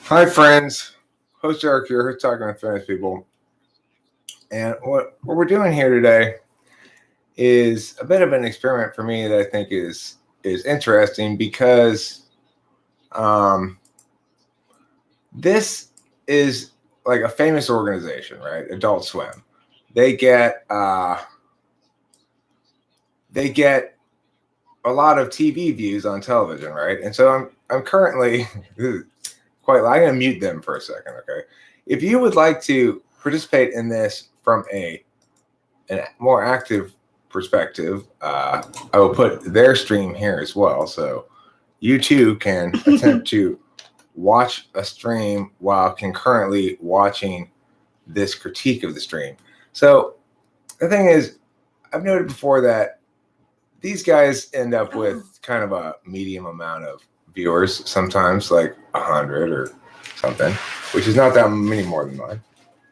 Hi, friends. Host Eric here, talking with famous people. And what we're doing here today is a bit of an experiment for me that I think is interesting because this is like a famous organization, right? Adult Swim. They get a lot of TV views on television, right? And so I'm currently quite. I'm going to mute them for a second, okay? If you would like to participate in this from a more active perspective, I will put their stream here as well, so you too can attempt to watch a stream while concurrently watching this critique of the stream. So the thing is, I've noted before that these guys end up with kind of a medium amount of viewers, sometimes like 100 or something, which is not that many more than mine.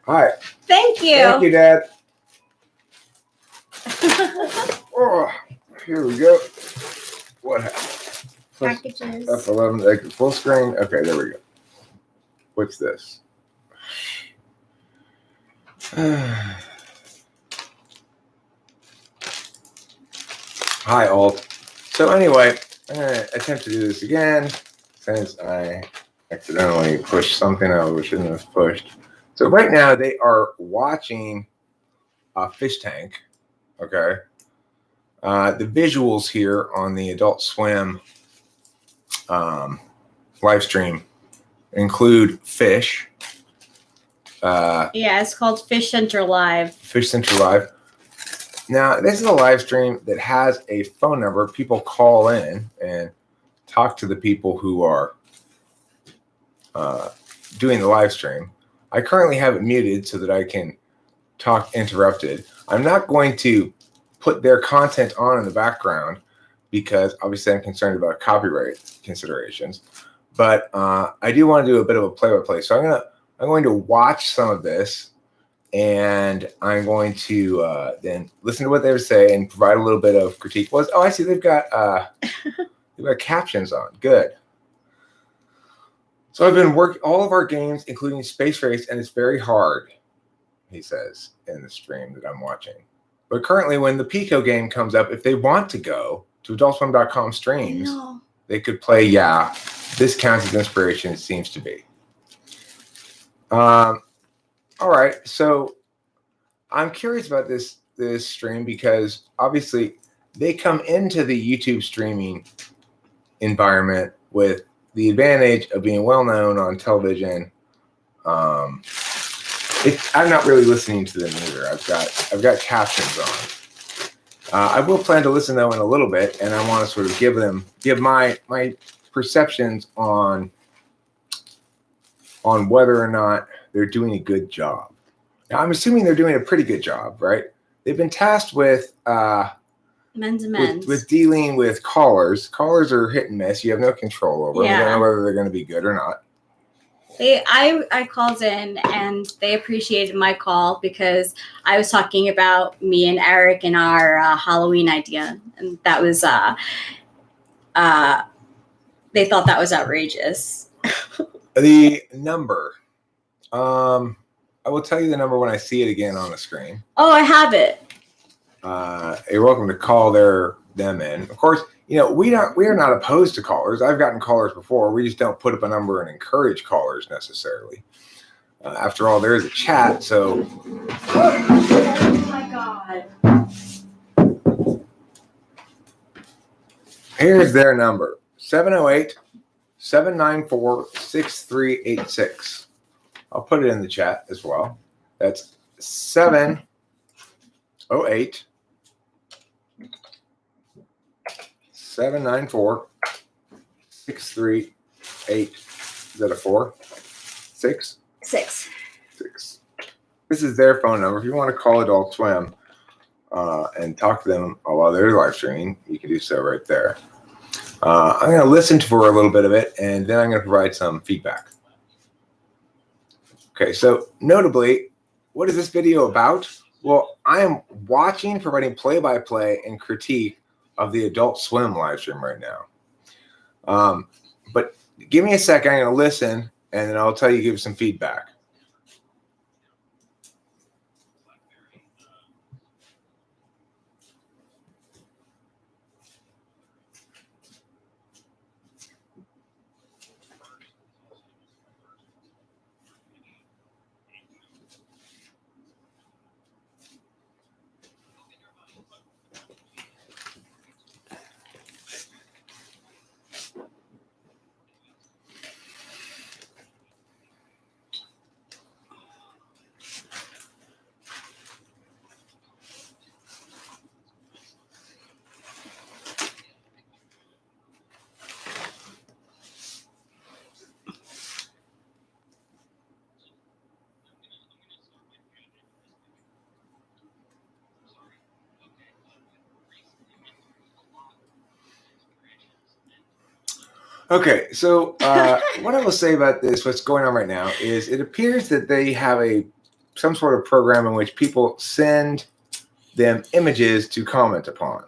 Hi. Thank you. Thank you, Dad. Oh, here we go. What happened? Packages. F11, like full screen. Okay, there we go. What's this? Hi, alt. So anyway, I'm going to attempt to do this again since I accidentally pushed something I shouldn't have pushed. So right now they are watching a fish tank. Okay. The visuals here on the Adult Swim live stream include fish. Yeah, it's called Fish Center Live. Fish Center Live. Now, this is a live stream that has a phone number. People call in and talk to the people who are doing the live stream. I currently have it muted so that I can talk interrupted. I'm not going to put their content on in the background because obviously I'm concerned about copyright considerations. But I do want to do a bit of a play-by-play. So I'm going to watch some of this, and I'm going to then listen to what they say and provide a little bit of critique. Oh, I see they've got captions on. Good. So I've been working all of our games, including Space Race, and it's very hard, he says in the stream that I'm watching. But currently, when the Pico game comes up, if they want to go to adultswim.com streams, they could play. Yeah, this counts as inspiration. It seems to be. All right, so I'm curious about this stream because obviously they come into the YouTube streaming environment with the advantage of being well known on television. I'm not really listening to them either. I've got captions on. I will plan to listen though in a little bit, and I want to sort of give my perceptions on whether or not they're doing a good job. Now, I'm assuming they're doing a pretty good job, right? They've been tasked with men's. With dealing with callers. Callers are hit and miss. You have no control over them. You don't know whether they're going to be good or not. I called in and they appreciated my call because I was talking about me and Eric and our Halloween idea, and that was they thought that was outrageous. The number, I will tell you the number when I see it again on the screen. Oh, I have it. You're welcome to call them in. Of course, we are not opposed to callers. I've gotten callers before. We just don't put up a number and encourage callers necessarily. After all, there is a chat, so. Oh my God. Here's their number: 708-794-6386. I'll put it in the chat as well. That's 708 794-638. Is that a 4? 6? 6. 6. This is their phone number. If you want to call Adult Swim and talk to them while they're live streaming, you can do so right there. I'm going to listen for a little bit of it, and then I'm going to provide some feedback. Okay, so notably, what is this video about? Well, I am providing play-by-play and critique of the Adult Swim live stream right now. But give me a second. I'm going to listen and then I'll tell you, give some feedback. Okay, so what I will say about this, what's going on right now, is it appears that they have some sort of program in which people send them images to comment upon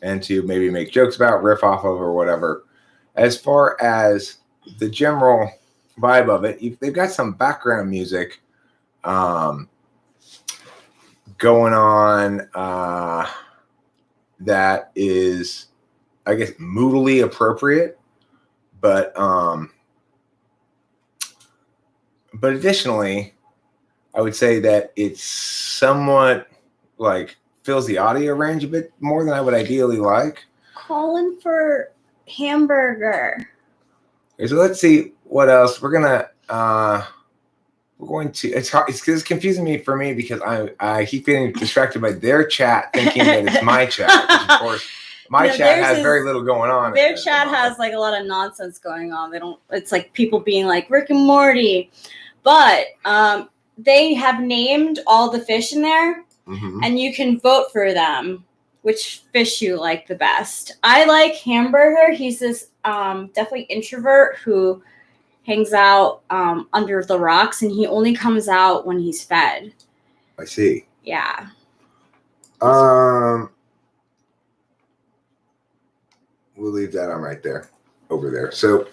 and to maybe make jokes about, riff off of, or whatever. As far as the general vibe of it, they've got some background music going on that is, I guess, moodily appropriate. But additionally, I would say that it's somewhat like fills the audio range a bit more than I would ideally like. Calling for hamburger. Okay, so let's see what else we're going to. It's confusing me because I keep getting distracted by their chat, thinking that it's my chat, which of course. My chat has very little going on. Their chat has like a lot of nonsense going on. It's like people being like Rick and Morty, but they have named all the fish in there, and you can vote for them, which fish you like the best. I like Hamburger. He's this definitely introvert who hangs out under the rocks, and he only comes out when he's fed. I see. Yeah. We'll leave that on right there, over there. So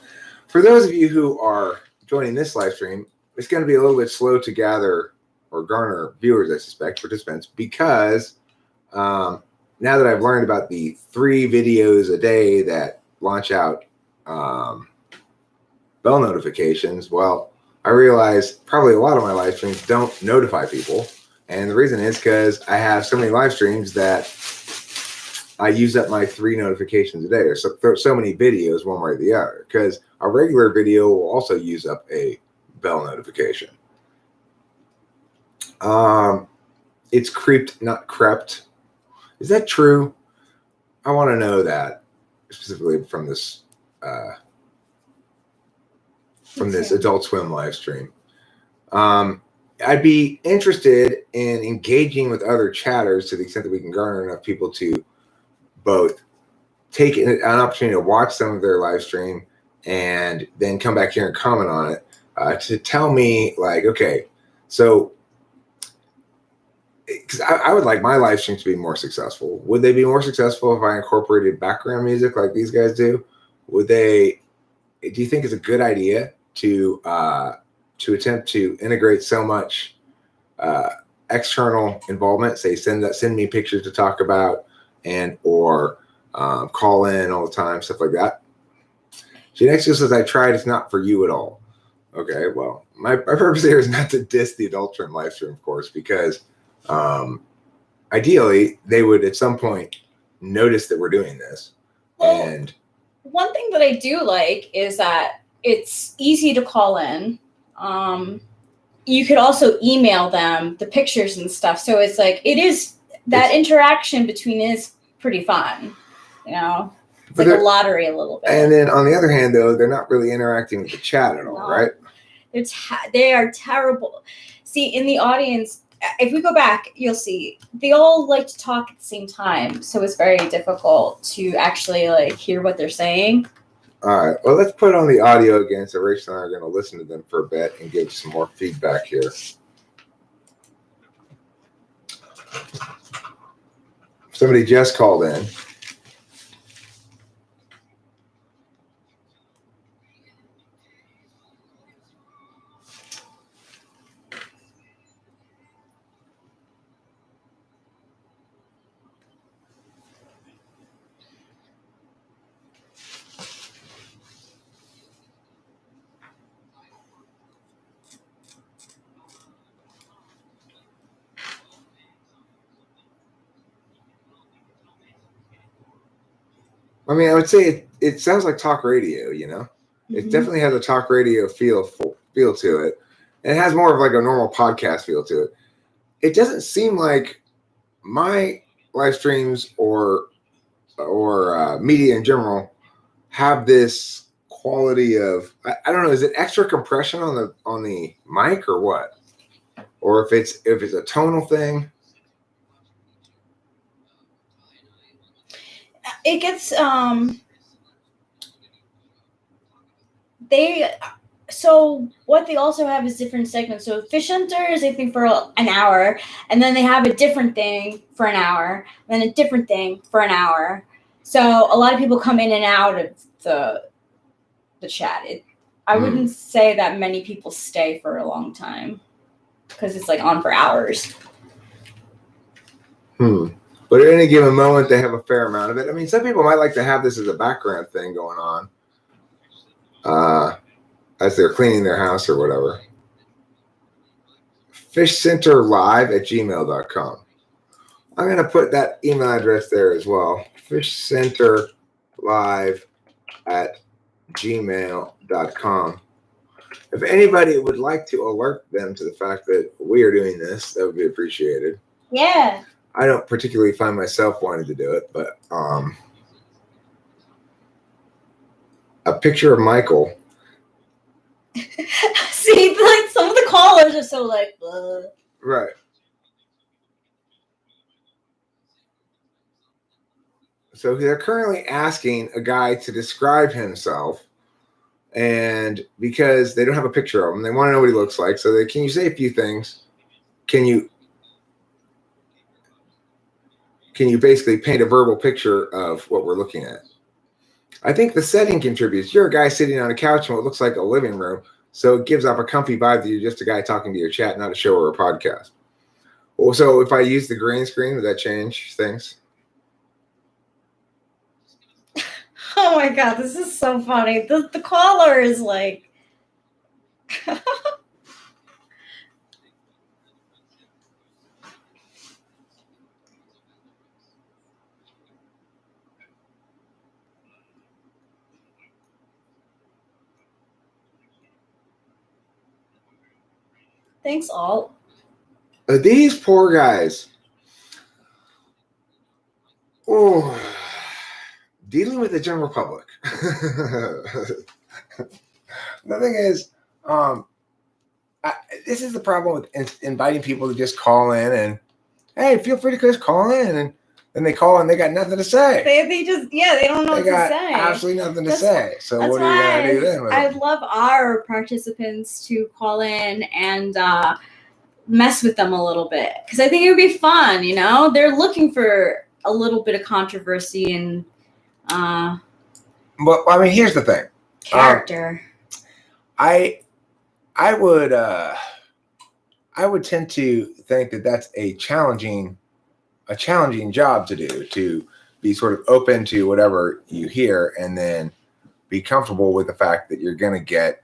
for those of you who are joining this live stream, it's going to be a little bit slow to gather or garner viewers, I suspect, participants, because now that I've learned about the 3 videos a day that launch out bell notifications, well, I realize probably a lot of my live streams don't notify people. And the reason is because I have so many live streams that I use up my 3 notifications a day, or so many videos one way or the other, because a regular video will also use up a bell notification. It's creeped, not crept. Is that true? I want to know that specifically from this Adult Swim live stream. I'd be interested in engaging with other chatters to the extent that we can garner enough people to both take an opportunity to watch some of their live stream and then come back here and comment on it to tell me, like, okay, so because I would like my live stream to be more successful. Would they be more successful if I incorporated background music like these guys do? Do you think it's a good idea to attempt to integrate so much external involvement, say send me pictures to talk about, and or call in all the time, stuff like that? Genexio says, I tried, it's not for you at all. Okay, well, my purpose here is not to diss the Adult Trim live stream, of course, because ideally they would at some point notice that we're doing this. Well, and one thing that I do like is that it's easy to call in. You could also email them the pictures and stuff. So it's like, that interaction between is pretty fun, you know? It's like a lottery a little bit. And then on the other hand, though, they're not really interacting with the chat at all, right? They are terrible. See, in the audience, if we go back, you'll see they all like to talk at the same time. So it's very difficult to actually like hear what they're saying. All right. Well, let's put on the audio again. So Rachel and I are going to listen to them for a bit and give some more feedback here. Somebody just called in. I mean, I would say it sounds like talk radio, you know? It definitely has a talk radio feel to it. And it has more of like a normal podcast feel to it. It doesn't seem like my live streams or media in general have this quality of I don't know, is it extra compression on the mic or what? Or if it's a tonal thing? It gets so what they also have is different segments. So Fish Hunters, I think, for an hour, and then they have a different thing for an hour, and then a different thing for an hour. So a lot of people come in and out of the chat. I wouldn't say that many people stay for a long time because it's like on for hours. But at any given moment, they have a fair amount of it. I mean, some people might like to have this as a background thing going on as they're cleaning their house or whatever. fishcenterlive@gmail.com. I'm going to put that email address there as well. fishcenterlive@gmail.com. If anybody would like to alert them to the fact that we are doing this, that would be appreciated. Yeah. I don't particularly find myself wanting to do it, but a picture of Michael. See, like some of the callers are so like, Right. So they're currently asking a guy to describe himself, and because they don't have a picture of him, they want to know what he looks like. So can you say a few things? Can you basically paint a verbal picture of what we're looking at? I think the setting contributes. You're a guy sitting on a couch in what looks like a living room, so it gives off a comfy vibe that you're just a guy talking to your chat, not a show or a podcast. Well, so if I use the green screen, would that change things? oh my god, this is so funny. The caller is like, thanks all. These poor guys. Oh, dealing with the general public. The thing is, this is the problem with inviting people to just call in and, hey, feel free to just call in, and then they call and they got nothing to say. They just they don't know what to say. Absolutely nothing to say. So what are you gonna do then? I'd love our participants to call in and mess with them a little bit, because I think it would be fun. You know, they're looking for a little bit of controversy and. Well, I mean, here's the thing. Character. I would tend to think that that's a challenging job to do, to be sort of open to whatever you hear and then be comfortable with the fact that you're going to get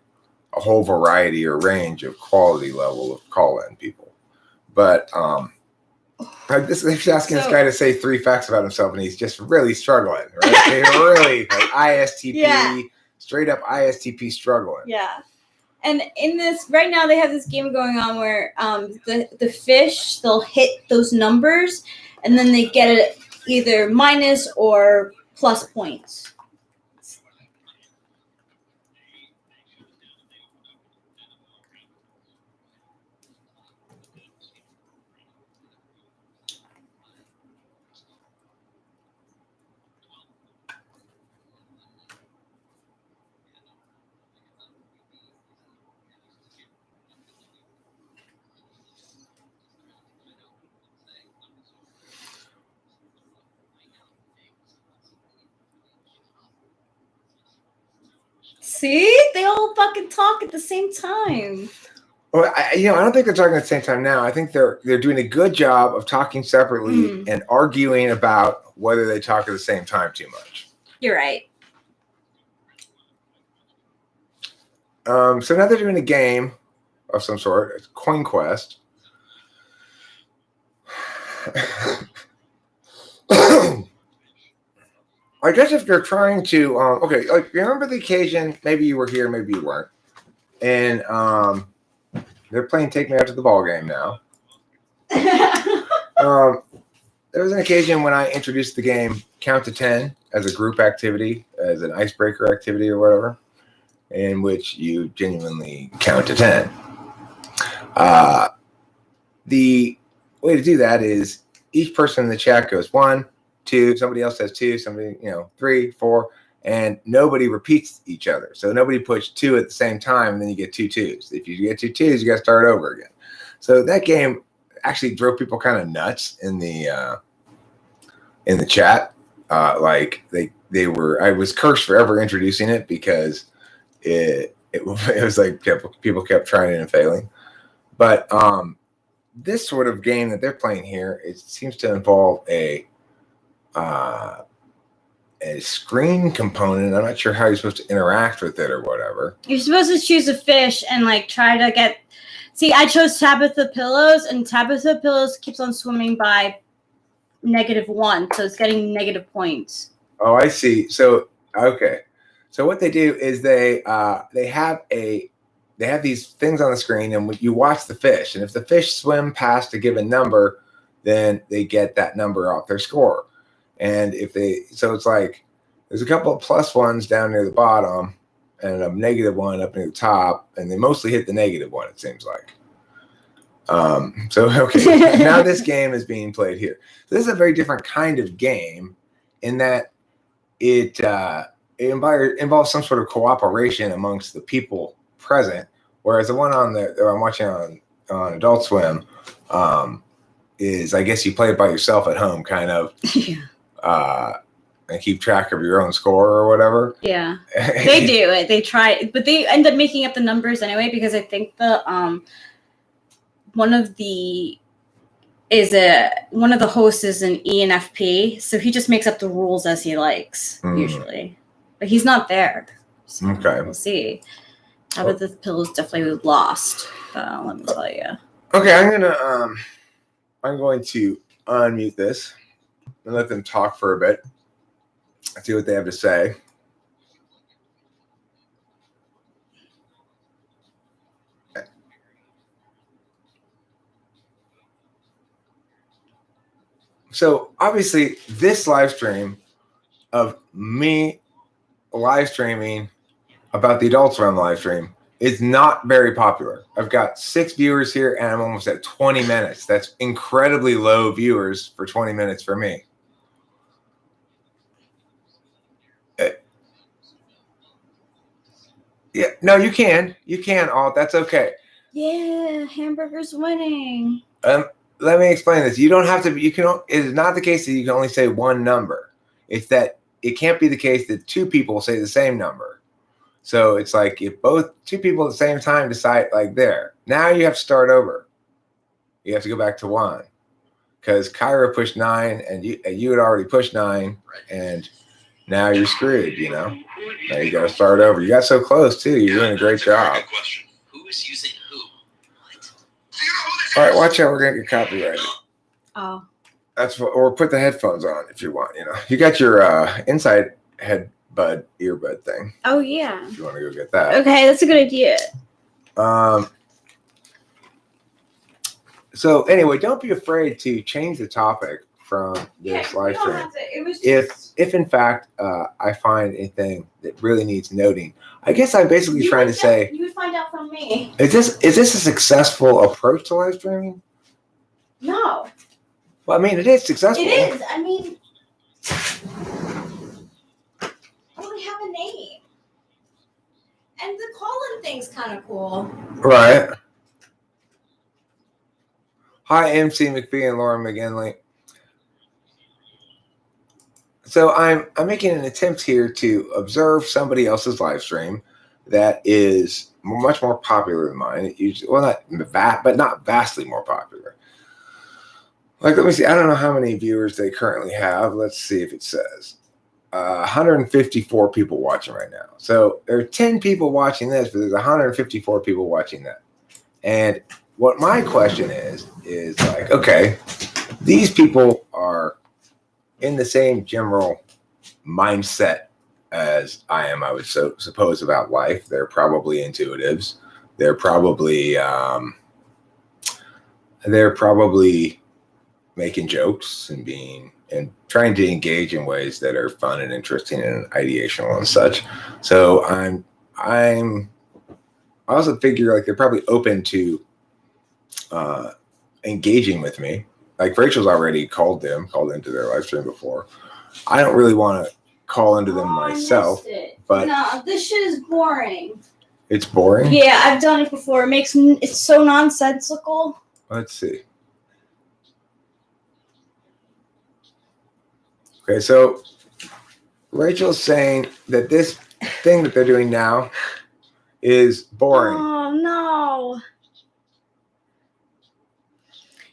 a whole variety or range of quality level of call-in people. But they're asking this guy to say 3 facts about himself, and he's just really struggling, right? They're really like ISTP, straight up ISTP struggling. Yeah. And in this, right now, they have this game going on where the fish, they'll hit those numbers, and then they get it either minus or plus points. See? They all fucking talk at the same time. Well, I don't think they're talking at the same time now. I think they're doing a good job of talking separately and arguing about whether they talk at the same time too much. You're right. So now they're doing a game of some sort. It's Coin Quest. I guess if you're trying to, okay, like remember the occasion, maybe you were here, maybe you weren't, and they're playing Take Me Out to the Ball Game now. There was an occasion when I introduced the game Count to 10 as a group activity, as an icebreaker activity or whatever, in which you genuinely count to 10. The way to do that is each person in the chat goes 1, 2, somebody else says 2, somebody, 3, 4, and nobody repeats each other. So nobody puts 2 at the same time, and then you get 2 2s. If you get 2 2s, you got to start over again. So that game actually drove people kind of nuts in the chat. Like they were, I was cursed for ever introducing it because it was like people kept trying it and failing. But this sort of game that they're playing here, it seems to involve a screen component. I'm not sure how you're supposed to interact with it or whatever. You're supposed to choose a fish and like try to get. See, I chose Tabitha Pillows, and Tabitha Pillows keeps on swimming by -1, so it's getting negative points. Oh, I see. So okay, so what they do is they have these things on the screen, and you watch the fish, and if the fish swim past a given number, then they get that number off their score. And so it's like there's a couple of +1s down near the bottom and a -1 up near the top, and they mostly hit the -1, it seems like. So okay, now this game is being played here. So this is a very different kind of game in that it involves some sort of cooperation amongst the people present, whereas the one that I'm watching on Adult Swim is, I guess, you play it by yourself at home, kind of. Yeah. And keep track of your own score or whatever. Yeah, they do it. They try, but they end up making up the numbers anyway, because I think one of the hosts is an ENFP, so he just makes up the rules as he likes usually, but he's not there. So okay, we'll see. How about the Pillows definitely lost? Let me tell you. Okay, I'm going to unmute this and let them talk for a bit. See what they have to say. So obviously this live stream of me live streaming about the Adult Swim live stream is not very popular. I've got 6 viewers here and I'm almost at 20 minutes. That's incredibly low viewers for 20 minutes for me. Yeah, no, you can. That's okay. Yeah, hamburger's winning. Let me explain this. You don't have to. It is not the case that you can only say one number. It's that it can't be the case that 2 people say the same number. So it's like if 2 people at the same time decide, like there. Now you have to start over. You have to go back to 1 because Kyra pushed 9 and you had already pushed 9 and now you're screwed. Now you got to start over. You got so close too. You're doing a great job. Who is using who? What? All right, watch out. We're gonna get copyrighted. Oh. That's what. Or put the headphones on if you want. You got your inside earbud thing. Oh yeah. If you want to go get that. Okay, that's a good idea. So anyway, don't be afraid to change the topic from this live stream. If in fact I find anything that really needs noting, I guess I'm basically trying to say you would find out from me. Is this a successful approach to live streaming? No. Well, I mean, it is successful. It is. I mean, I only have a name, and the call-in thing's kind of cool. Right. Hi, MC McPhee and Laura McGinley. So I'm making an attempt here to observe somebody else's live stream that is much more popular than mine. It usually, well, not vastly more popular. Like, let me see. I don't know how many viewers they currently have. Let's see if it says 154 people watching right now. So there are 10 people watching this, but there's 154 people watching that. And what my question is like, okay, these people are in the same general mindset as I am, I would suppose, about life. They're probably intuitives. They're probably making jokes and trying to engage in ways that are fun and interesting and ideational and such. So I also figure like they're probably open to engaging with me. Like Rachel's already called into their live stream before. I don't really want to call into them myself, but no, this shit is boring. It's boring? Yeah, I've done it before. It's so nonsensical. Let's see. Okay, so Rachel's saying that this thing that they're doing now is boring. Oh no.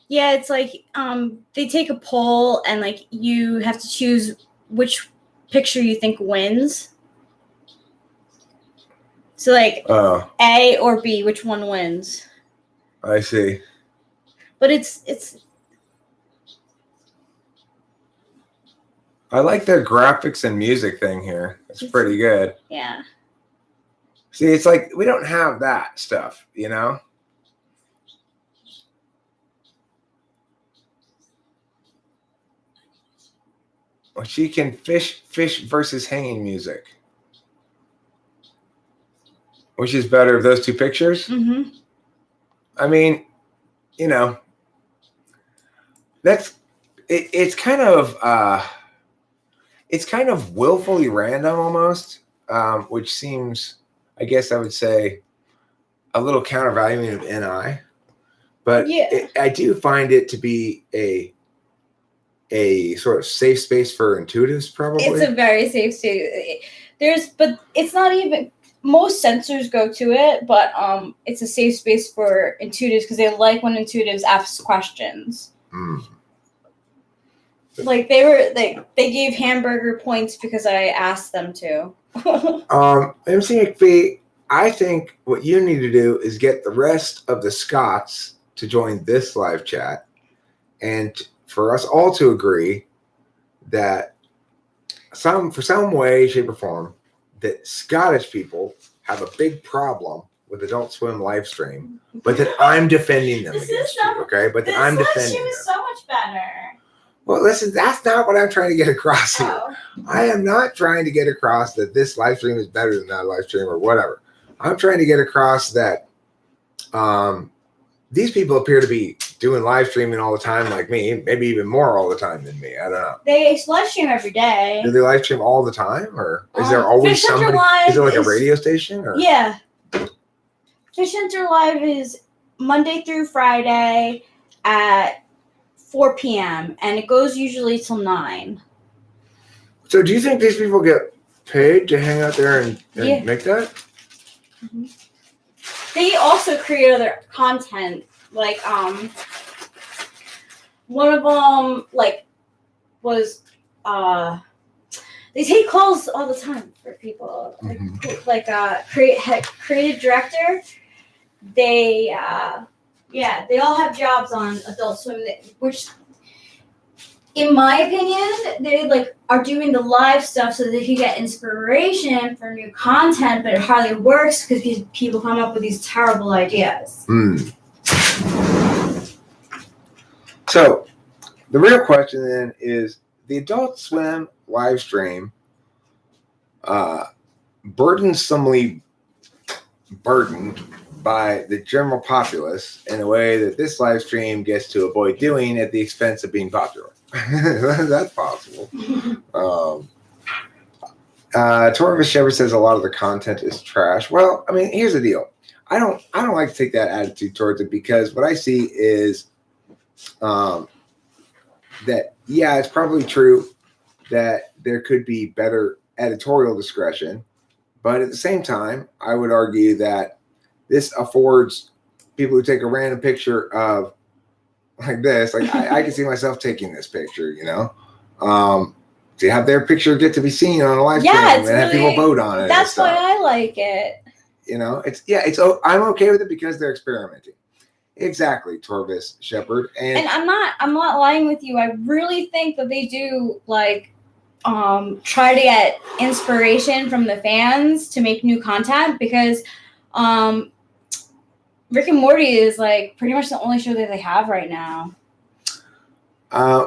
Yeah, it's like they take a poll and like you have to choose which picture you think wins. So like A or B, which one wins? I see. But it's I like their graphics and music thing here. It's pretty good. Yeah. See, it's like we don't have that stuff, you know? Well, she can fish versus hanging music. Which is better of those two pictures? Mm-hmm. I mean, you know, it's kind of willfully random almost, which seems, I guess I would say, a little countervaluing of NI. But yeah. I do find it to be a sort of safe space for intuitives, probably. It's a very safe space. But it's not even. Most sensors go to it, but it's a safe space for intuitives because they like when intuitives ask questions. Mm. Like they gave hamburger points because I asked them to. MC McPhee, I think what you need to do is get the rest of the Scots to join this live chat, and for us all to agree that for some way, shape, or form, that Scottish people have a big problem with Adult Swim live stream, but that I'm defending them against you, okay? But that I'm defending them. This is so much better. Well, listen, that's not what I'm trying to get across here. Oh. I am not trying to get across that this live stream is better than that live stream or whatever. I'm trying to get across that these people appear to be doing live streaming all the time like me, maybe even more all the time than me. I don't know. They live stream every day. Do they live stream all the time? Or is there always somebody? Is it like a radio station? Or? Yeah. Fish Hunter Live is Monday through Friday at 4 p.m. and it goes usually till 9. So do you think these people get paid to hang out there and make that? Mm-hmm. They also create other content. Like one of them was they take calls all the time for people. Mm-hmm. Creative director. They all have jobs on Adult Swim, which in my opinion, they are doing the live stuff so that they can get inspiration for new content, but it hardly works because people come up with these terrible ideas. Mm. So the real question then is the Adult Swim live stream burdensomely burdened by the general populace in a way that this live stream gets to avoid doing at the expense of being popular. That's possible. Torvis Shepard says a lot of the content is trash. Well, I mean, here's the deal. I don't like to take that attitude towards it because what I see is that it's probably true that there could be better editorial discretion, but at the same time, I would argue that this affords people who take a random picture of like this, like I can see myself taking this picture, to have their picture get to be seen on a live stream and have people vote on it. That's why I like it. I'm okay with it because they're experimenting. Exactly, Torvis Shepard. And I'm not lying with you. I really think that they do try to get inspiration from the fans to make new content, because Rick and Morty is like pretty much the only show that they have right now.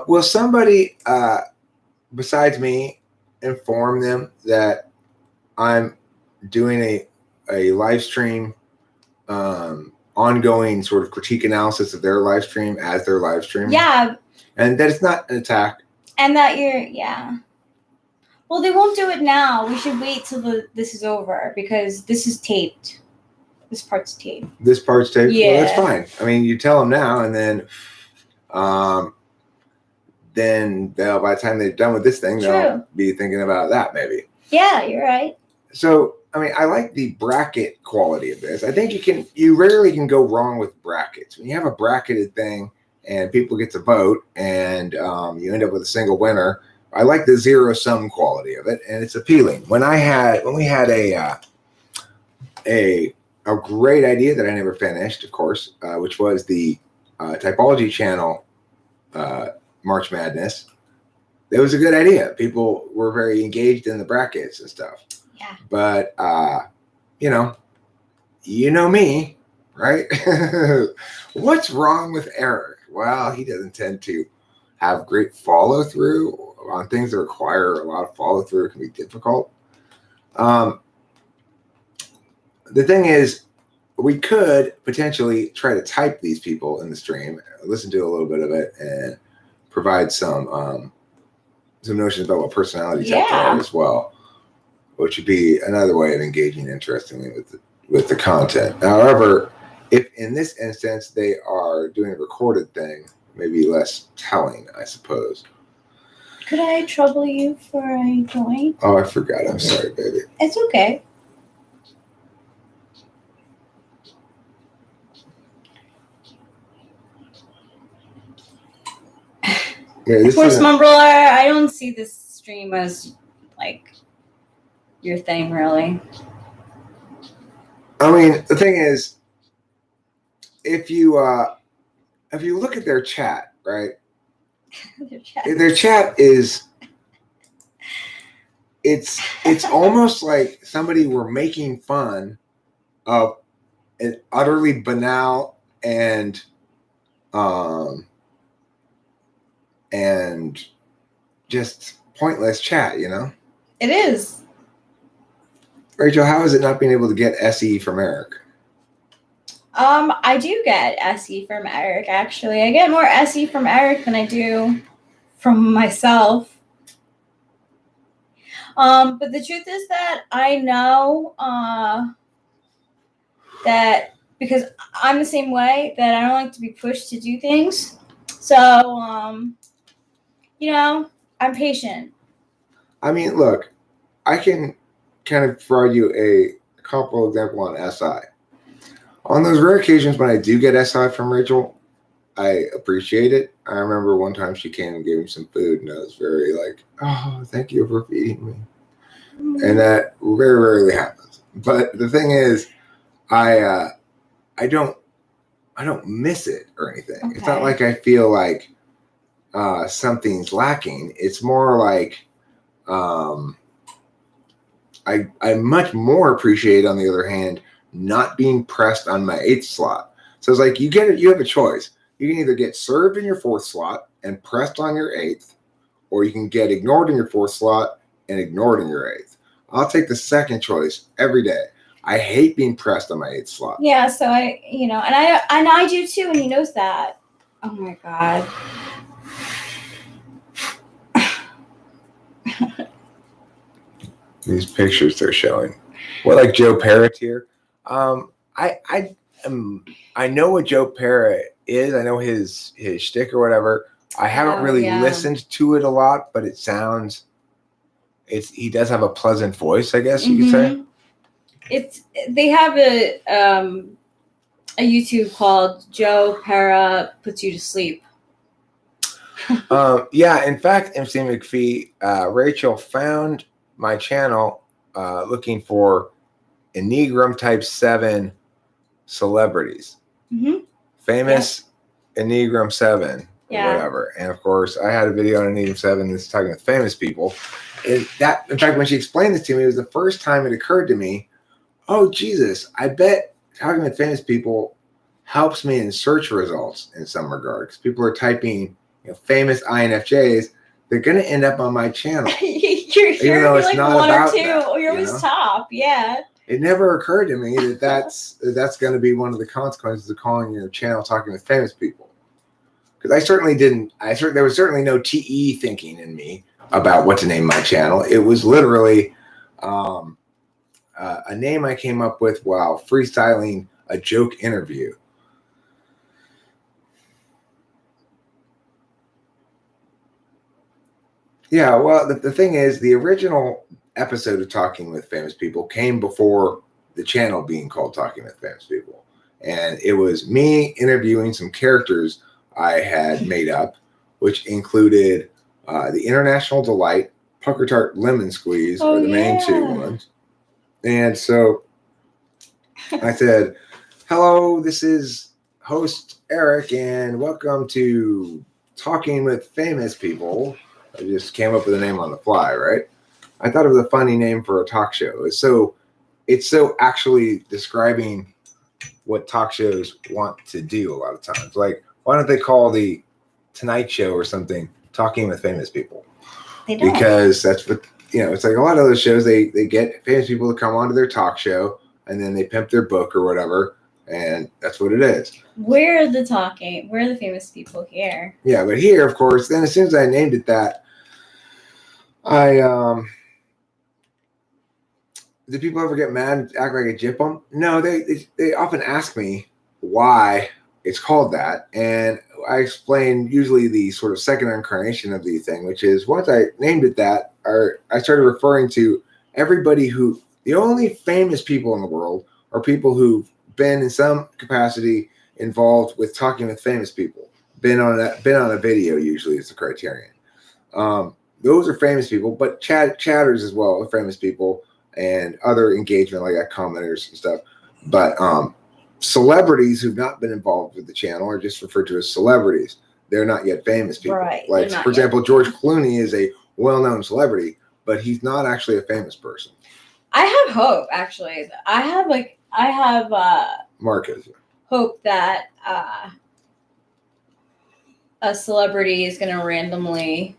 Will somebody besides me inform them that I'm doing a live stream, ongoing sort of critique analysis of their live stream as their live stream? Yeah. And that it's not an attack. And that yeah. Well, they won't do it now. We should wait till this is over, because this is taped. This part's taped. This part's taped? Yeah. Well, that's fine. I mean, you tell them now, and then they'll, by the time they're done with this thing, they'll be thinking about that maybe. Yeah, you're right. So, I mean, I like the bracket quality of this. I think you rarely can go wrong with brackets. When you have a bracketed thing and people get to vote, and you end up with a single winner, I like the zero-sum quality of it, and it's appealing. When we had a great idea that I never finished, of course, which was the Typology Channel March Madness. It was a good idea. People were very engaged in the brackets and stuff. Yeah. But you know me, right? What's wrong with Eric? Well, he doesn't tend to have great follow through on things that require a lot of follow through. It can be difficult. The thing is, we could potentially try to type these people in the stream, listen to a little bit of it, and provide some notions about what personalities have there as well, which would be another way of engaging interestingly with the content. However, if in this instance they are doing a recorded thing, maybe less telling, I suppose. Could I trouble you for a joint? Oh, I forgot. I'm sorry, baby. It's okay. Yeah, of course, Mumbler, I don't see this stream as like your thing, really. I mean, the thing is, if you look at their chat, right? Their chat is it's almost like somebody were making fun of an utterly banal and just pointless chat, you know? It is. Rachel, how is it not being able to get SE from Eric? I do get SE from Eric, actually. I get more SE from Eric than I do from myself. But the truth is that I know that because I'm the same way, that I don't like to be pushed to do things. So, you know, I'm patient. I mean, look, I can kind of provide you a comparable example on SI. On those rare occasions when I do get SI from Rachel, I appreciate it. I remember one time she came and gave me some food, and I was very like, oh, thank you for feeding me. And that very rarely happens. But the thing is, I don't miss it or anything. Okay. It's not like I feel like something's lacking. It's more like I much more appreciate, on the other hand, not being pressed on my 8th slot. So it's like you have a choice. You can either get served in your 4th slot and pressed on your 8th, or you can get ignored in your 4th slot and ignored in your 8th. I'll take the second choice every day. I hate being pressed on my 8th slot. Yeah, so I do too, and he knows that. Oh my God. These pictures they're showing. What, like Joe Parrott here? I know what Joe Parrott is. I know his shtick or whatever. I haven't really listened to it a lot, but it sounds. He does have a pleasant voice, I guess you could say. They have a YouTube called Joe Parrott Puts You to Sleep. Yeah, in fact, MC McPhee, Rachel found my channel looking for Enneagram Type 7 celebrities. Famous Enneagram 7. Yeah. whatever. And of course, I had a video on Needham 7 that's talking with famous people. And that, in fact, when she explained this to me, it was the first time it occurred to me, oh, Jesus, I bet talking with famous people helps me in search results in some regards. People are typing famous INFJs, they're going to end up on my channel. Even though it's like not one about or two, that, or you're always top. Yeah. It never occurred to me that that's going to be one of the consequences of calling your channel talking with famous people. Because I certainly didn't. There was certainly no TE thinking in me about what to name my channel. It was literally a name I came up with while freestyling a joke interview. Yeah, well, the thing is, the original episode of Talking with Famous People came before the channel being called Talking with Famous People. And it was me interviewing some characters I had made up, which included the International Delight, Pucker Tart Lemon Squeeze, are the main two ones. And so I said, hello, this is host Eric, and welcome to Talking with Famous People. I just came up with a name on the fly, right? I thought it was a funny name for a talk show. It's so actually describing what talk shows want to do a lot of times. Like, why don't they call the Tonight Show or something Talking with Famous People? They don't. Because that's what, it's like a lot of those shows, they get famous people to come onto their talk show and then they pimp their book or whatever. And that's what it is. We're the famous people here. Yeah, but here, of course, then as soon as I named it that, do people ever get mad and act like I jip them? No, they often ask me why it's called that. And I explain usually the sort of second incarnation of the thing, which is once I named it that, I started referring to everybody the only famous people in the world are people who've been in some capacity involved with talking with famous people. Been on a video usually is the criterion. Those are famous people, but chatters as well are famous people, and other engagement like that, commenters and stuff. But celebrities who've not been involved with the channel are just referred to as celebrities. They're not yet famous people. Right. Like, for example, George Clooney is a well-known celebrity, but he's not actually a famous person. I have hope, actually. I have Marcus. Hope that a celebrity is going to randomly.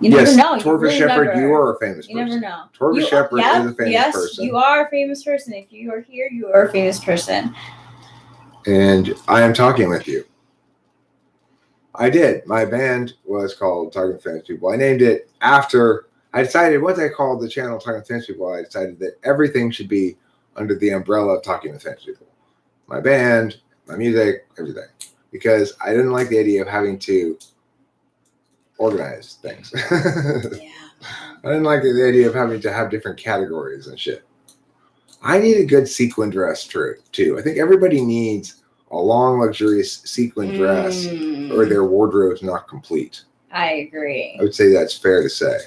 You never know. Torva Shepherd, you are a famous person. You never know. Torva Shepherd is a famous person. Yes, you are a famous person. If you are here, you are a famous person. And I am talking with you. I did. My band was called Talking with Famous People. I named it after I decided, once I called the channel Talking with Famous People, I decided that everything should be under the umbrella of Talking with Famous People. My band, my music, everything. Because I didn't like the idea of having to organize things. Yeah. I didn't like the idea of having to have different categories and shit. I need a good sequin dress too. I think everybody needs a long, luxurious sequin dress, or their wardrobe's not complete. I agree. I would say that's fair to say.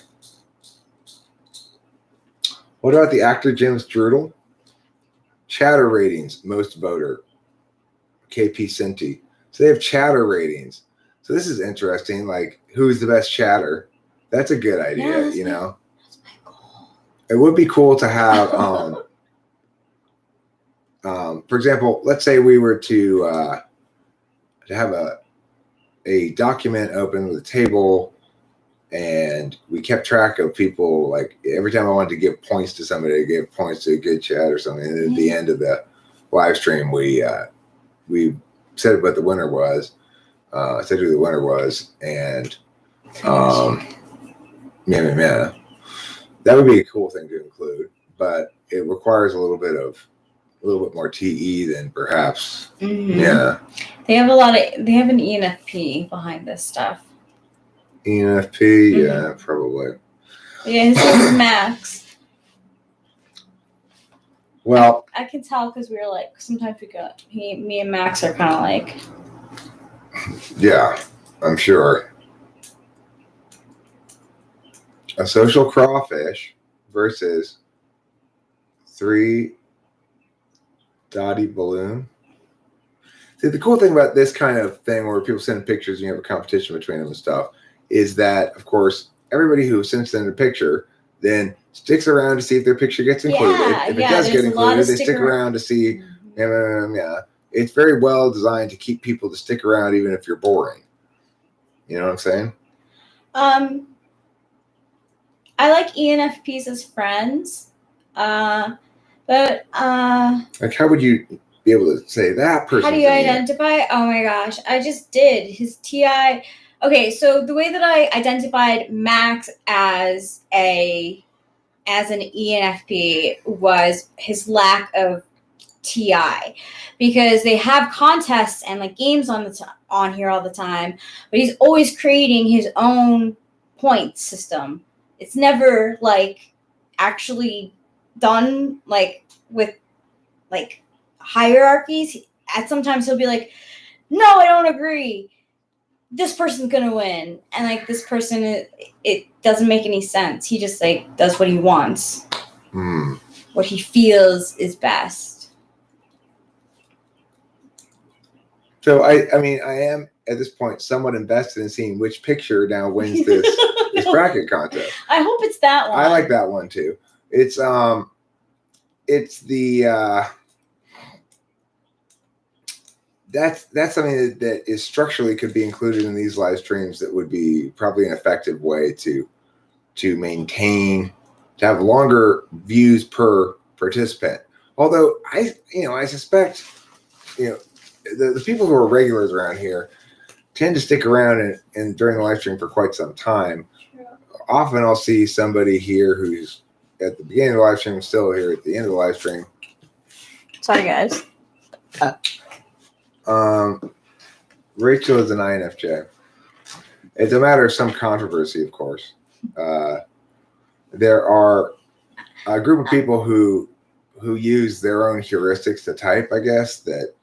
What about the actor Jim Strudel? Chatter ratings, most voter. KP Sinti. So they have chatter ratings. So this is interesting. Like, who's the best chatter? That's a good idea, That's my goal. It would be cool to have, for example, let's say we were to have a document open with a table, and we kept track of people. Like, every time I wanted to give points to somebody, I gave points to a good chat or something. And at the end of the live stream, we said what the winner was. Said who the winner was, and yeah. That would be a cool thing to include, but it requires a little bit more TE than perhaps. Mm-hmm. Yeah. They have an ENFP behind this stuff. ENFP, yeah, probably. Yeah, his name is Max. Well, I can tell because we were like, sometimes me and Max are kind of like. Yeah, I'm sure. A social crawfish versus 3 dotty balloon. the cool thing about this kind of thing where people send pictures and you have a competition between them and stuff is that, of course, everybody who sends in a picture then sticks around to see if their picture gets included. If it does get included, they stick around to see. Yeah, it's very well designed to keep people to stick around even if you're boring. You know what I'm saying? I like ENFPs as friends, but like, how would you be able to say that person? How do you identify? Oh my gosh, I just did his TI. Okay, so the way that I identified Max as an ENFP was his lack of TI, because they have contests and like games on here all the time, but he's always creating his own point system. It's never like actually done like with like hierarchies. And sometimes he'll be like, no, I don't agree, this person's gonna win, and like this person, it doesn't make any sense. He just like does what he wants, what he feels is best. So I mean I am at this point somewhat invested in seeing which picture now wins this bracket contest. I hope it's that one. I like that one too. It's the that's something that is structurally could be included in these live streams. That would be probably an effective way to maintain, to have longer views per participant. Although I suspect, the people who are regulars around here tend to stick around and during the live stream for quite some time. True. Often I'll see somebody here who's at the beginning of the live stream, still here at the end of the live stream. Sorry, guys. Rachel is an INFJ. It's a matter of some controversy, of course. There are a group of people who use their own heuristics to type, I guess, that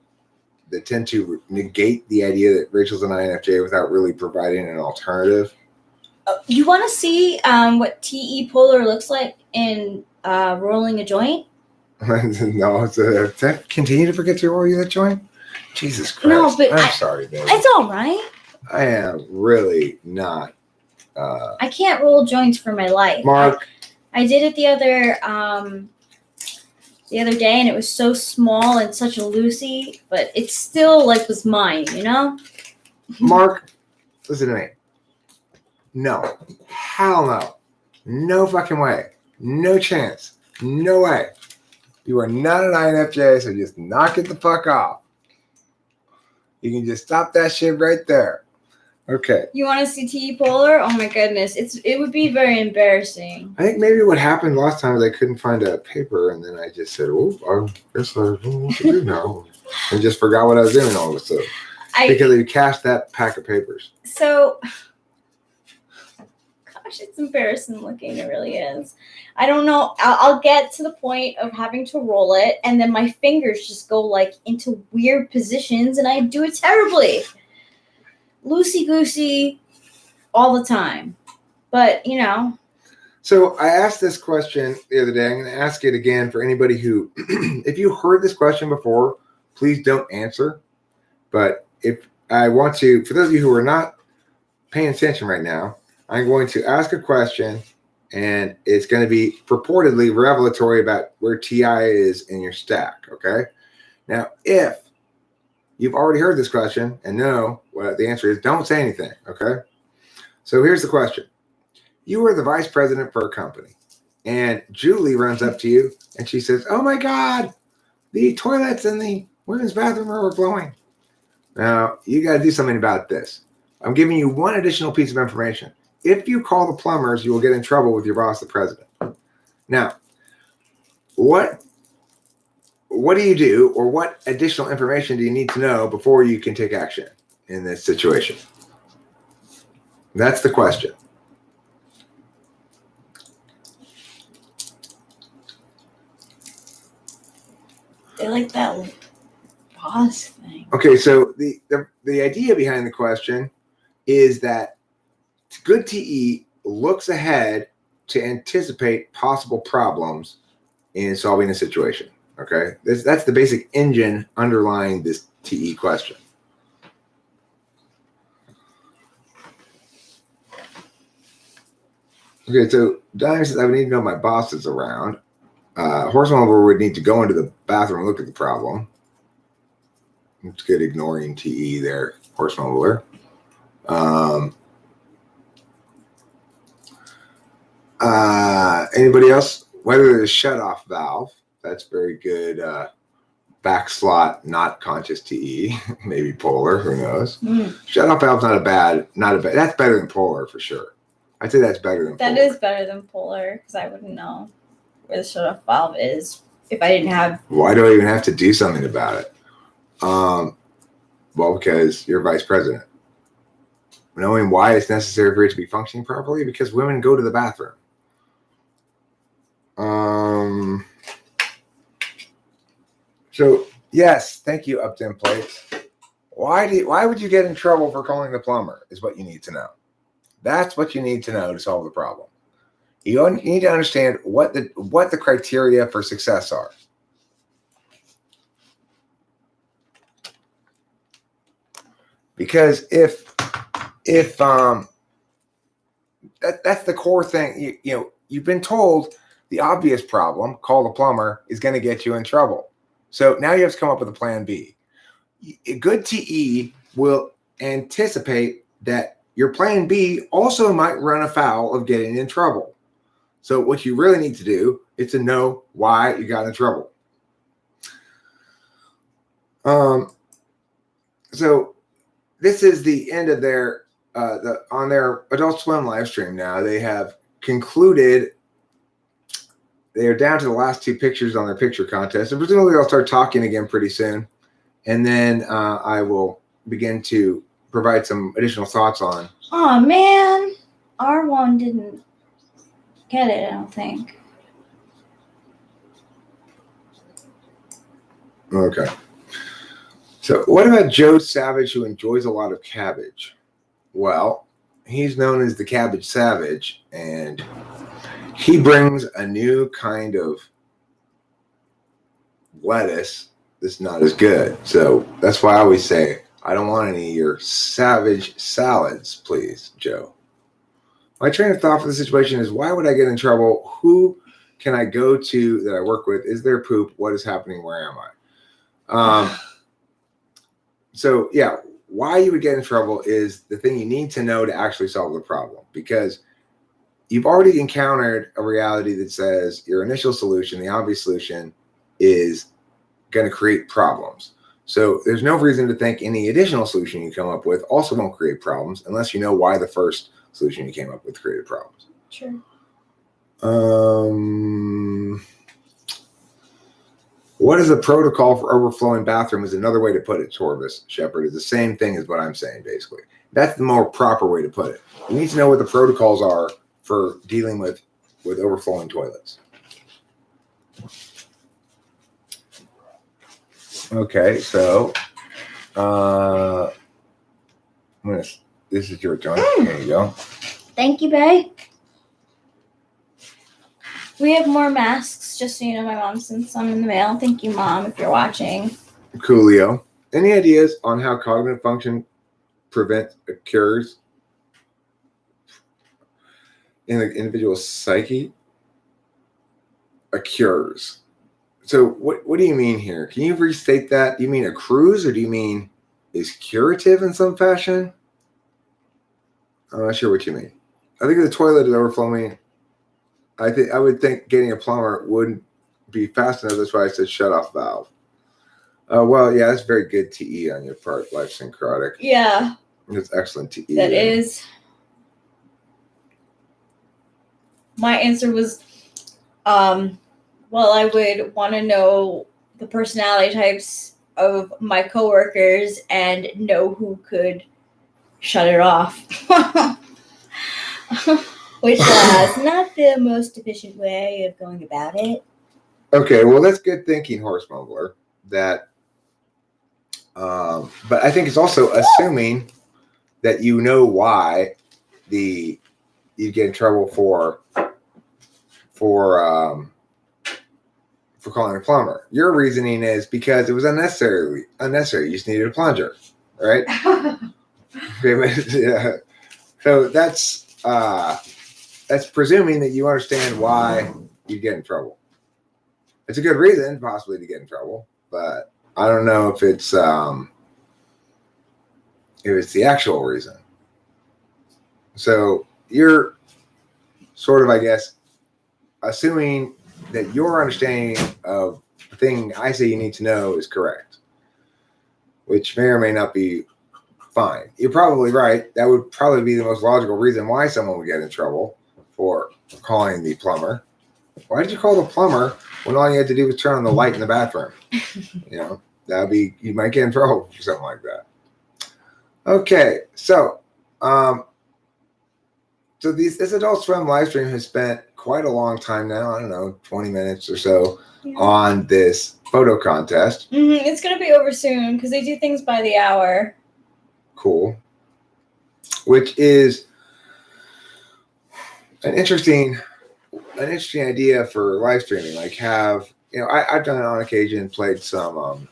tend to negate the idea that Rachel's an INFJ without really providing an alternative. You want to see what TE polar looks like in rolling a joint? No, continue to forget to roll you that joint? Jesus Christ. No, but I'm sorry, baby. It's all right. I am really not. I can't roll joints for my life. Mark. I did it the other day, and it was so small and such a loosey, but it still like was mine, Mark, listen to me. No. Hell no. No fucking way. No chance. No way. You are not an INFJ, so just knock it the fuck off. You can just stop that shit right there. Okay. You want to see TE polar? Oh my goodness. It would be very embarrassing. I think maybe what happened last time is I couldn't find a paper, and then I just said, oh, I guess I don't know what to do now. And just forgot what I was doing all of a sudden. Because you cached that pack of papers. So, gosh, it's embarrassing looking. It really is. I don't know. I'll get to the point of having to roll it, and then my fingers just go like into weird positions, and I do it terribly. Loosey-goosey all the time. But, So I asked this question the other day. I'm going to ask it again for anybody who, if you heard this question before, please don't answer. But if I want to, for those of you who are not paying attention right now, I'm going to ask a question, and it's going to be purportedly revelatory about where TI is in your stack, okay? Now, if you've already heard this question and know what the answer is, don't say anything, okay? So here's the question. You are the vice president for a company, and Julie runs up to you, and she says, oh my God, the toilets in the women's bathroom are overflowing. Now, you got to do something about this. I'm giving you one additional piece of information. If you call the plumbers, you will get in trouble with your boss, the president. Now, what do you do, or what additional information do you need to know before you can take action in this situation? That's the question. They like that boss thing. Okay, so the idea behind the question is that good TE looks ahead to anticipate possible problems in solving a situation. Okay, that's the basic engine underlying this TE question. Okay, so Diane says I would need to know my boss is around. Horseman would need to go into the bathroom and look at the problem. It's good ignoring TE there, Horseman. Anybody else? Whether the shut-off valve, that's very good. Back slot, not conscious TE, maybe polar, who knows? Shut-off valve's not a bad. That's better than polar for sure. I'd say that's better than polar. That is better than polar because I wouldn't know where the shut-off valve is if I didn't have. Why do I even have to do something about it? Well, because you're vice president. Knowing why it's necessary for it to be functioning properly, because women go to the bathroom. So yes, thank you, Upton Plates. Why would you get in trouble for calling the plumber? Is what you need to know. That's what you need to know to solve the problem. You need to understand what the criteria for success are. Because if that's the core thing, you've been told the obvious problem, call the plumber, is going to get you in trouble. So now you have to come up with a plan B. A good TE will anticipate that your plan B also might run afoul of getting in trouble. So what you really need to do is to know why you got in trouble. So this is the end of their on their Adult Swim live stream. Now they have concluded. They are down to the last two pictures on their picture contest, and presumably I'll start talking again pretty soon, and then I will begin to provide some additional thoughts on. Oh man, R1 didn't get it. I don't think. Okay. So what about Joe Savage, who enjoys a lot of cabbage? Well, he's known as the Cabbage Savage, and he brings a new kind of lettuce that's not as good. So that's why I always say, I don't want any of your savage salads, please, Joe. My train of thought for the situation is, why would I get in trouble? Who can I go to that I work with? Is there poop? What is happening? Where am I? So yeah, why you would get in trouble is the thing you need to know to actually solve the problem, because you've already encountered a reality that says your initial solution, the obvious solution, is going to create problems. So there's no reason to think any additional solution you come up with also won't create problems unless you know why the first solution you came up with created problems. Sure. What is the protocol for overflowing bathroom is another way to put it, Torvis Shepard. Is the same thing as what I'm saying, basically. That's the more proper way to put it. You need to know what the protocols are for dealing with overflowing toilets. Okay, so this is your joint. There you go. Thank you, babe. We have more masks, just so you know. My mom sent some in the mail. Thank you, Mom, if you're watching. Coolio. Any ideas on how cognitive function cures in the individual psyche? Cures. So what do you mean here? Can you restate that? Do you mean accrues, or do you mean is curative in some fashion? I'm not sure what you mean. I think if the toilet is overflowing, I would think getting a plumber wouldn't be fast enough. That's why I said shut off valve. Well, yeah, that's very good TE on your part, Life Syncrotic. Yeah. It's excellent TE. That is. My answer was, well, I would want to know the personality types of my coworkers and know who could shut it off. Which was not the most efficient way of going about it. Okay, well, that's good thinking, Horse Mumbler. But I think it's also assuming that you know why you get in trouble for for calling a plumber. Your reasoning is because it was unnecessary. You just needed a plunger, right? Yeah. So that's presuming that you understand why you get in trouble. It's a good reason, possibly, to get in trouble, but I don't know if it's the actual reason. So you're sort of, I guess, assuming that your understanding of the thing I say you need to know is correct, which may or may not be fine. You're probably right. That would probably be the most logical reason why someone would get in trouble for calling the plumber. Why did you call the plumber when all you had to do was turn on the light in the bathroom? You might get in trouble for something like that. Okay, so this Adult Swim live stream has spent quite a long time now. I don't know, 20 minutes or so on this photo contest. It's going to be over soon because they do things by the hour. Cool. Which is an interesting idea for live streaming. Like I've done it on occasion, played some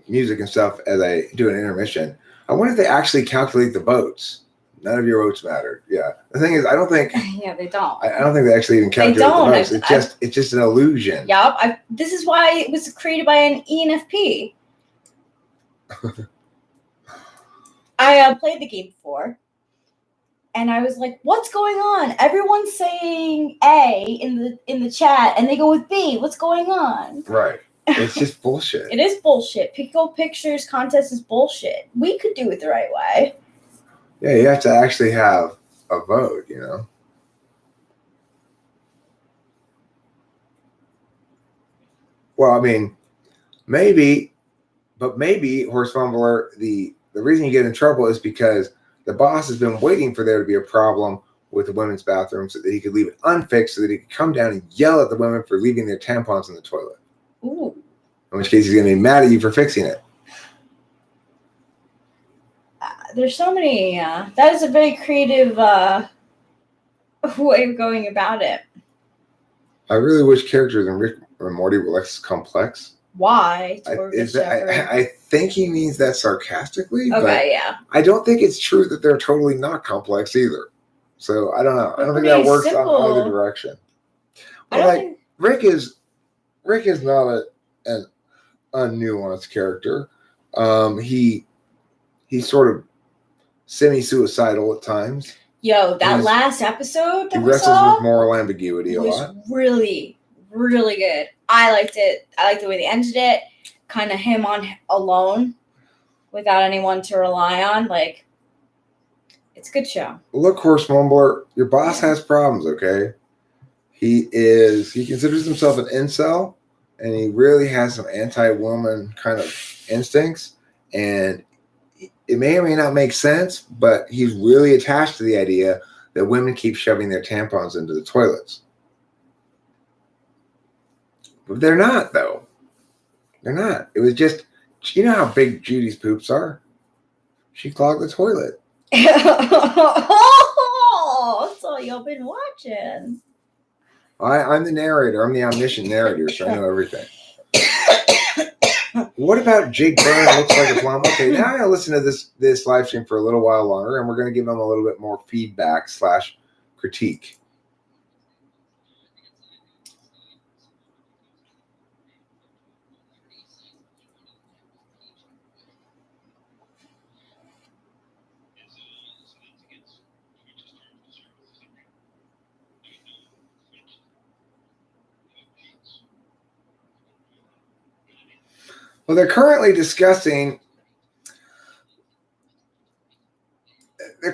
music and stuff as I do an intermission. I wonder if they actually calculate the votes. None of your votes mattered. Yeah. The thing is, I don't think. Yeah, they don't. I don't think they actually even calculate the votes. It's just an illusion. Yeah. This is why it was created by an ENFP. I played the game before, and I was like, "What's going on? Everyone's saying A in the chat, and they go with B. What's going on?" Right. It's just bullshit. It is bullshit. Pickle pictures contest is bullshit. We could do it the right way. Yeah, you have to actually have a vote, you know. Well, I mean, maybe, Horse Fumbler, the reason you get in trouble is because the boss has been waiting for there to be a problem with the women's bathroom so that he could leave it unfixed, so that he could come down and yell at the women for leaving their tampons in the toilet. Ooh. In which case he's going to be mad at you for fixing it. There's so many. That is a very creative way of going about it. I really wish characters in Rick or Morty were less complex. Why? I think he means that sarcastically. Okay, but yeah. I don't think it's true that they're totally not complex either. So I don't know. I don't think that works on either direction. But Rick is not an unnuanced character. He's sort of semi-suicidal at times. Yo, that last episode he wrestles with moral ambiguity a lot. Really, really good. I liked it. I liked the way they ended it. Kind of him on alone without anyone to rely on. Like, it's a good show. Look, Horse Mumbler, your boss has problems, okay? He considers himself an incel, and he really has some anti-woman kind of instincts, and it may or may not make sense, but he's really attached to the idea that women keep shoving their tampons into the toilets. But they're not, though. They're not. It was just, you know how big Judy's poops are? She clogged the toilet. Oh, that's all y'all been watching. I'm the narrator. I'm the omniscient narrator, so I know everything. What about Jake Byrne looks like a plum? Okay, now I'm going to listen to this live stream for a little while longer, and we're going to give him a little bit more feedback / critique. Well, they're currently discussing the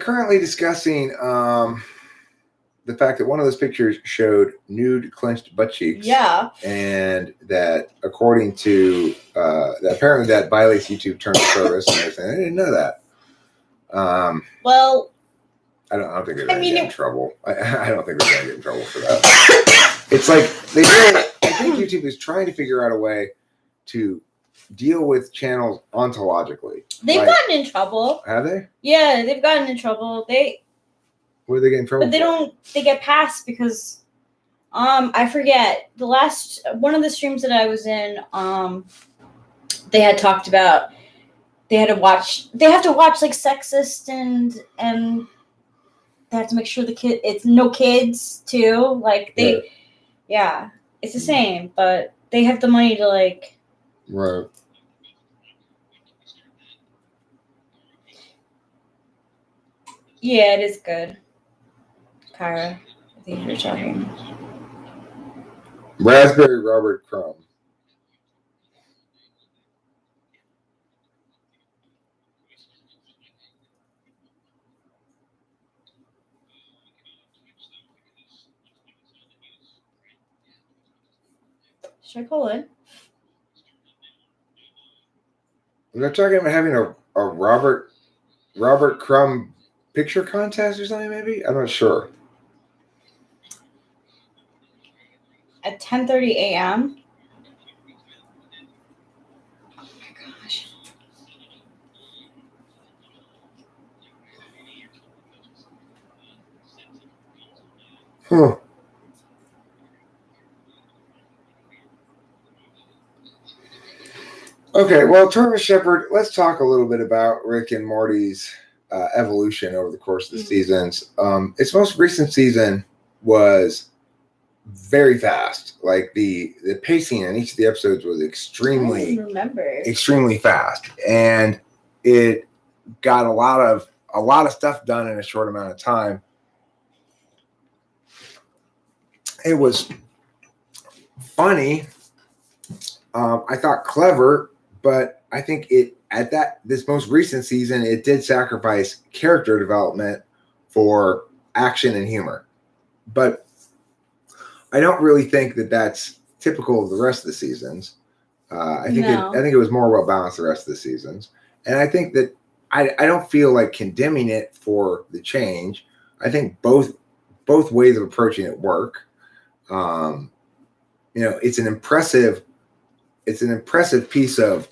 fact that one of those pictures showed nude clenched butt cheeks. Yeah. And that according to that apparently that violates YouTube terms of service and everything. I didn't know that. Well, I don't think they're going to get in trouble. I don't think they're going to get in trouble for that. It's like I think YouTube is trying to figure out a way to deal with channels ontologically. They've gotten in trouble. Have they? Yeah, they've gotten in trouble. What are they getting in trouble? But they don't. They get passed because, I forget the last one of the streams that I was in. They had talked about they have to watch like sexist and they have to make sure it's no kids too. Like yeah, it's the same, but they have the money to like. Right. Yeah, it is good. Kyra, I think you're talking. Raspberry Robert Crumb. Should I call in? They're talking about having a Robert Crumb picture contest or something, maybe? I'm not sure. At 10:30 a.m. Oh my gosh. Huh. Okay, well, Torva Shepherd, let's talk a little bit about Rick and Morty's evolution over the course of the seasons. Its most recent season was very fast. Like the pacing in each of the episodes was extremely fast, and it got a lot of stuff done in a short amount of time. It was funny. I thought clever, but I think this most recent season, it did sacrifice character development for action and humor. But I don't really think that that's typical of the rest of the seasons. I think it was more well balanced the rest of the seasons, and I think that I don't feel like condemning it for the change. I think both ways of approaching it work. It's an impressive piece of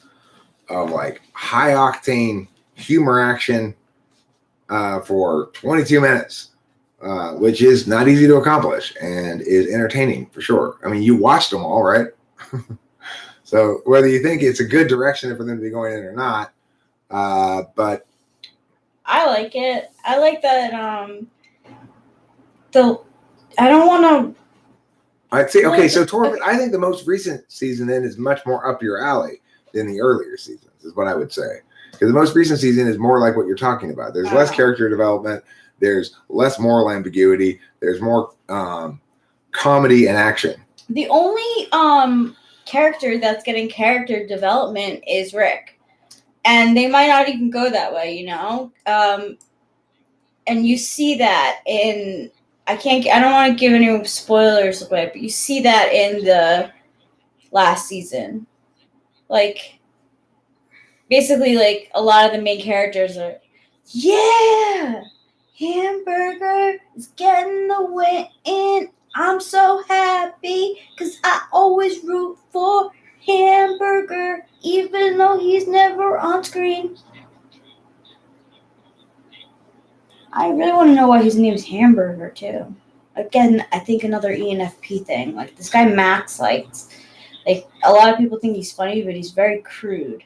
like high octane humor action for 22 minutes, which is not easy to accomplish and is entertaining for sure. I mean, you watched them all, right? So whether you think it's a good direction for them to be going in or not, but I like it. I like that. I don't want to. I'd say okay. So Torvin, I think the most recent season then is much more up your alley than the earlier seasons, is what I would say. Because the most recent season is more like what you're talking about. There's less character development. There's less moral ambiguity. There's more comedy and action. The only character that's getting character development is Rick. And they might not even go that way, you know? And you see that in... I don't want to give any spoilers away, but you see that in the last season. Like, basically, like, a lot of the main characters are, yeah! Hamburger is getting the win. I'm so happy because I always root for Hamburger, even though he's never on screen. I really want to know why his name's Hamburger, too. Again, I think another ENFP thing. Like, this guy Max, like, a lot of people think he's funny, but he's very crude.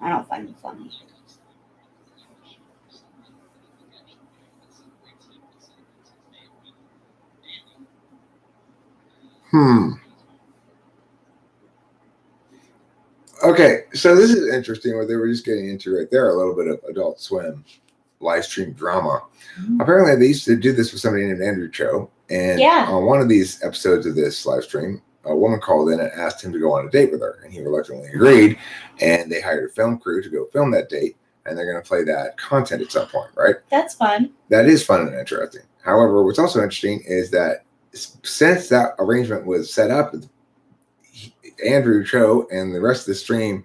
I don't find him funny. Okay, so this is interesting what they were just getting into right there, a little bit of Adult Swim live stream drama. Mm-hmm. Apparently, they used to do this with somebody named Andrew Cho, and on one of these episodes of this live stream, a woman called in and asked him to go on a date with her, and he reluctantly agreed, and they hired a film crew to go film that date, and they're going to play that content at some point, right? That's fun. That is fun and interesting. However, what's also interesting is that since that arrangement was set up, Andrew Cho and the rest of the stream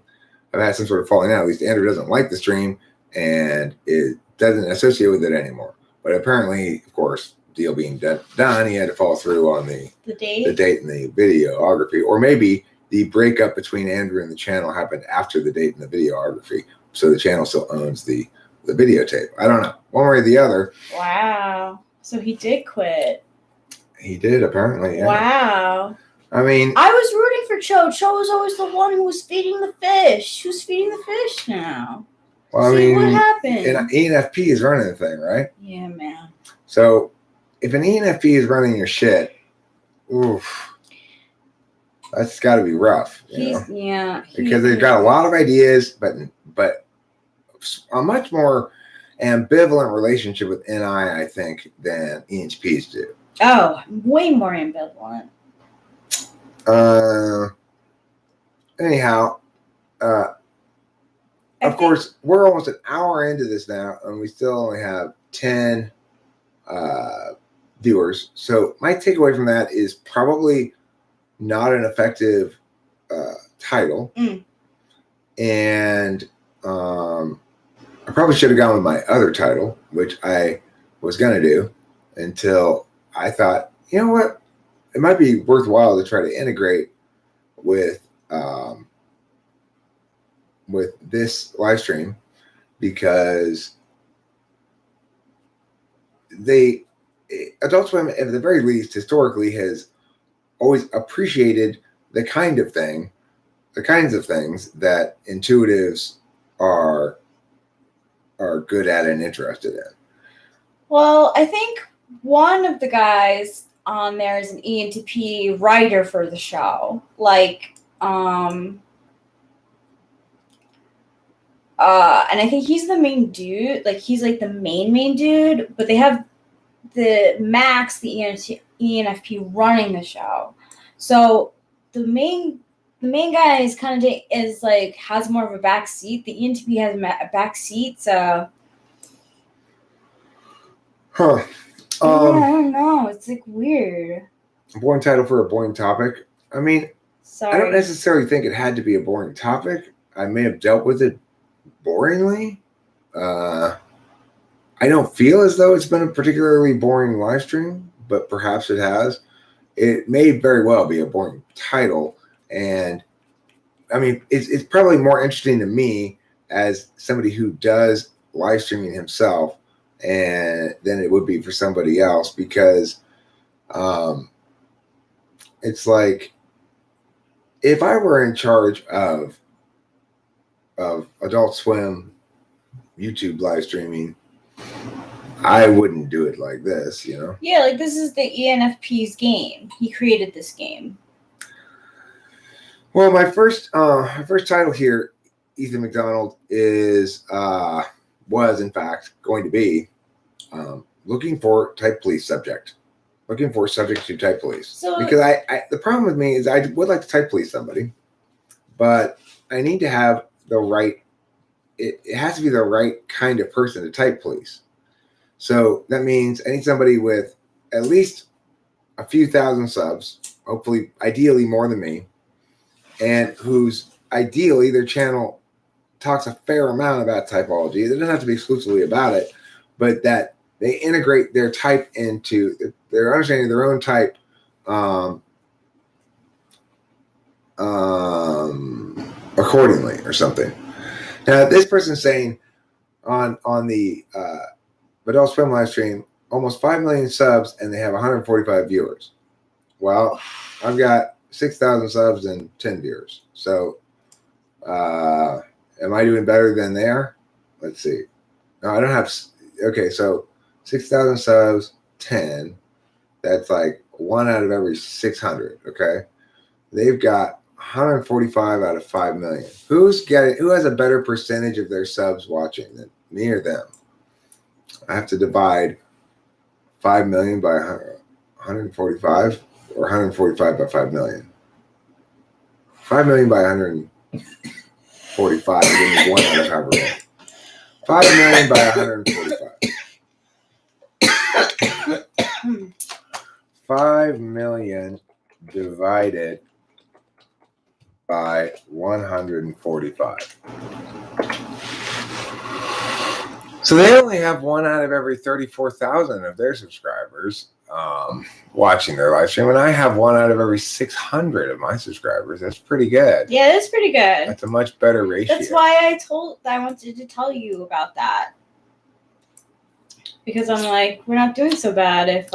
have had some sort of falling out. At least Andrew doesn't like the stream and it doesn't associate with it anymore. But apparently, of course, deal being done, he had to follow through on the date and the videography. Or maybe the breakup between Andrew and the channel happened after the date in the videography, so the channel still owns the videotape. I don't know, one way or the other. Wow. So he did quit. He did, apparently. Yeah. Wow. I mean, I was rooting for Cho. Cho was always the one who was feeding the fish. Who's feeding the fish now? well, I See mean, what happened. and ENFP is running the thing, right? Yeah, man. So if an ENFP is running your shit, oof, that's got to be rough. Because they've got a lot of ideas, but a much more ambivalent relationship with NI, I think, than ENTPs do. Oh, way more ambivalent. Anyhow, of course, we're almost an hour into this now, and we still only have 10 viewers. So my takeaway from that is probably not an effective title. And I probably should have gone with my other title, which I was going to do until I thought, you know what? It might be worthwhile to try to integrate with this live stream, because Adult Swim, at the very least, historically has always appreciated the kinds of things that intuitives are good at and interested in. Well, I think one of the guys on there is an ENTP writer for the show. And I think he's the main dude. Like, he's like the main dude, but they have the Max, the ENFP running the show. So the main guy is has more of a back seat. The ENTP has a back seat, so I don't know. It's like weird. Boring title for a boring topic. I mean, Sorry. I don't necessarily think it had to be a boring topic. I may have dealt with it boringly. I don't feel as though it's been a particularly boring live stream, but perhaps it has. It may very well be a boring title, and I mean, it's probably more interesting to me as somebody who does live streaming himself, and than it would be for somebody else, because it's like, if I were in charge of Adult Swim YouTube live streaming, I wouldn't do it like this, you know? Yeah, like, this is the ENFP's game. He created this game. Well, my first title here, Ethan McDonald, was in fact going to be looking for type police subject. Looking for subject to type police. So, because the problem with me is I would like to type police somebody, but I need to have the right, it has to be the right kind of person to type police. So that means I need somebody with at least a few thousand subs, hopefully, ideally more than me, and whose ideally their channel talks a fair amount about typology. It doesn't have to be exclusively about it, but that they integrate their type into their understanding of their own type accordingly or something. Now, this person's saying on the Adult Swim live stream, almost 5 million subs, and they have 145 viewers. Well, I've got 6,000 subs and 10 viewers. So, am I doing better than they are? Let's see. No, I don't have. Okay, so 6,000 subs, 10. That's like 1 out of every 600. Okay, they've got 145 out of 5 million. Who has a better percentage of their subs watching than me or them? I have to divide 5 million by 145, or 145 by 5 million. 5 million by 145. Give me 1 out of however many. 5 million by 145. 5 million divided by 145. So they only have 1 out of every 34,000 of their subscribers. watching their live stream, and I have 1 out of every 600 of my subscribers. That's pretty good. Yeah, that's pretty good. That's a much better ratio. That's why I wanted to tell you about that. Because I'm like, we're not doing so bad if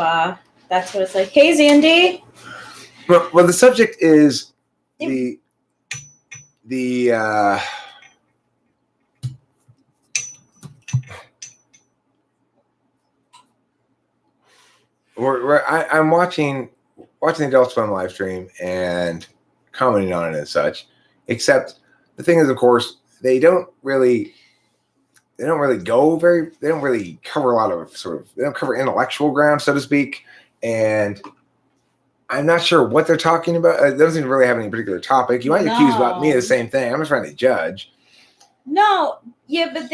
that's what it's like. Hey, Zandy. Well, the subject is the I'm watching the Adult Swim live stream and commenting on it and such. Except the thing is, of course, they don't really cover a lot of they don't cover intellectual ground, so to speak. And I'm not sure what they're talking about. It doesn't really have any particular topic. You might accuse about me of the same thing. I'm just trying to judge. No, yeah, but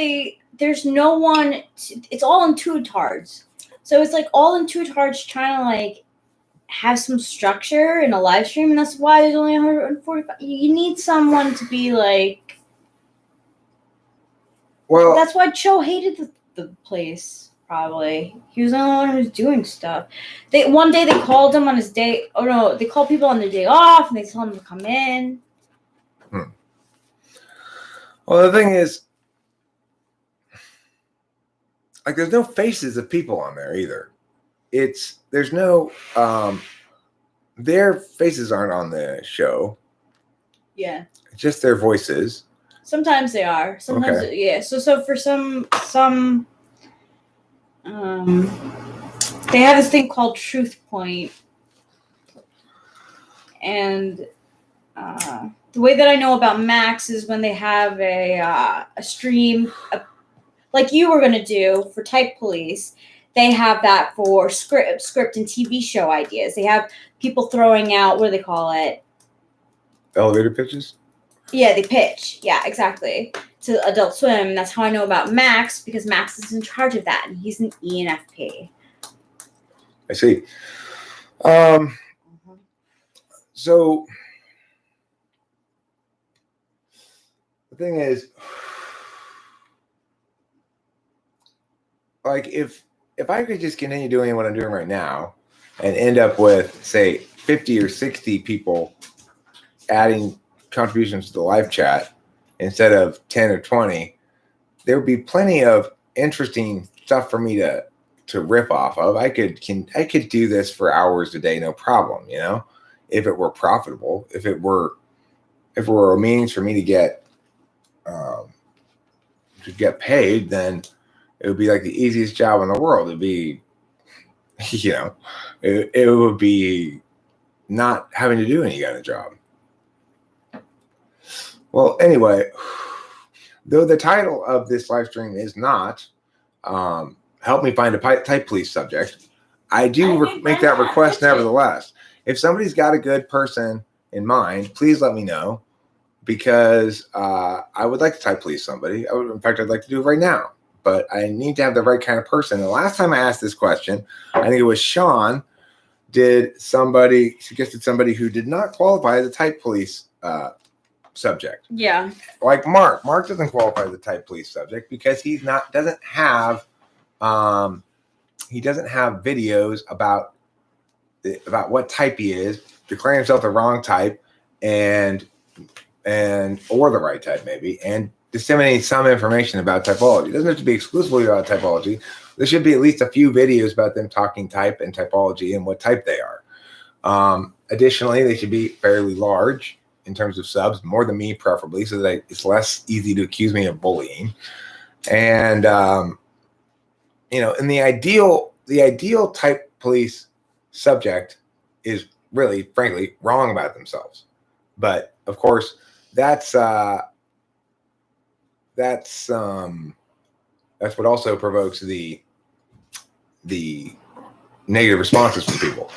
there's no one. It's all in two-tards. So it's like all in two-tards trying to like have some structure in a live stream, and that's why there's only 145. You need someone to be like. Well, that's why Cho hated the place. Probably he was the only one who was doing stuff. One day they called him on his day. Oh no, they called people on their day off, and they told him to come in. Well, the thing is, like, there's no faces of people on there either. There's no their faces aren't on the show. Yeah, it's just their voices. Sometimes they are. Sometimes okay. Yeah. So for some they have this thing called Truth Point, and the way that I know about Max is when they have a stream, like you were gonna do for Type Police. They have that for script and TV show ideas. They have people throwing out, what do they call it? Elevator pitches? Yeah, they pitch. Yeah, exactly. To Adult Swim. And that's how I know about Max, because Max is in charge of that, and he's an ENFP. I see. So the thing is, like, if I could just continue doing what I'm doing right now and end up with, say, 50 or 60 people adding contributions to the live chat instead of 10 or 20, there would be plenty of interesting stuff for me to rip off of. I could do this for hours a day, no problem, if it were profitable, if it were a means for me to get paid, then it would be like the easiest job in the world. It'd be, it would be not having to do any kind of job. Well, anyway, though the title of this live stream is not help me find a Type Police subject, I do make that request nevertheless. If somebody's got a good person in mind, please let me know, because I would like to Type Police somebody. In fact, I'd like to do it right now. But I need to have the right kind of person. And the last time I asked this question, I think it was Sean, suggested somebody who did not qualify as a Type Police subject. Yeah. Like Mark. Mark doesn't qualify as a Type Police subject because he doesn't have videos about what type he is, declaring himself the wrong type or the right type maybe, and disseminating some information about typology. It doesn't have to be exclusively about typology. There should be at least a few videos about them talking type and typology and what type they are. Additionally, they should be fairly large in terms of subs, more than me preferably, so that it's less easy to accuse me of bullying. And and the ideal Type Police subject is really, frankly, wrong about themselves. But of course, that's what also provokes the negative responses from people.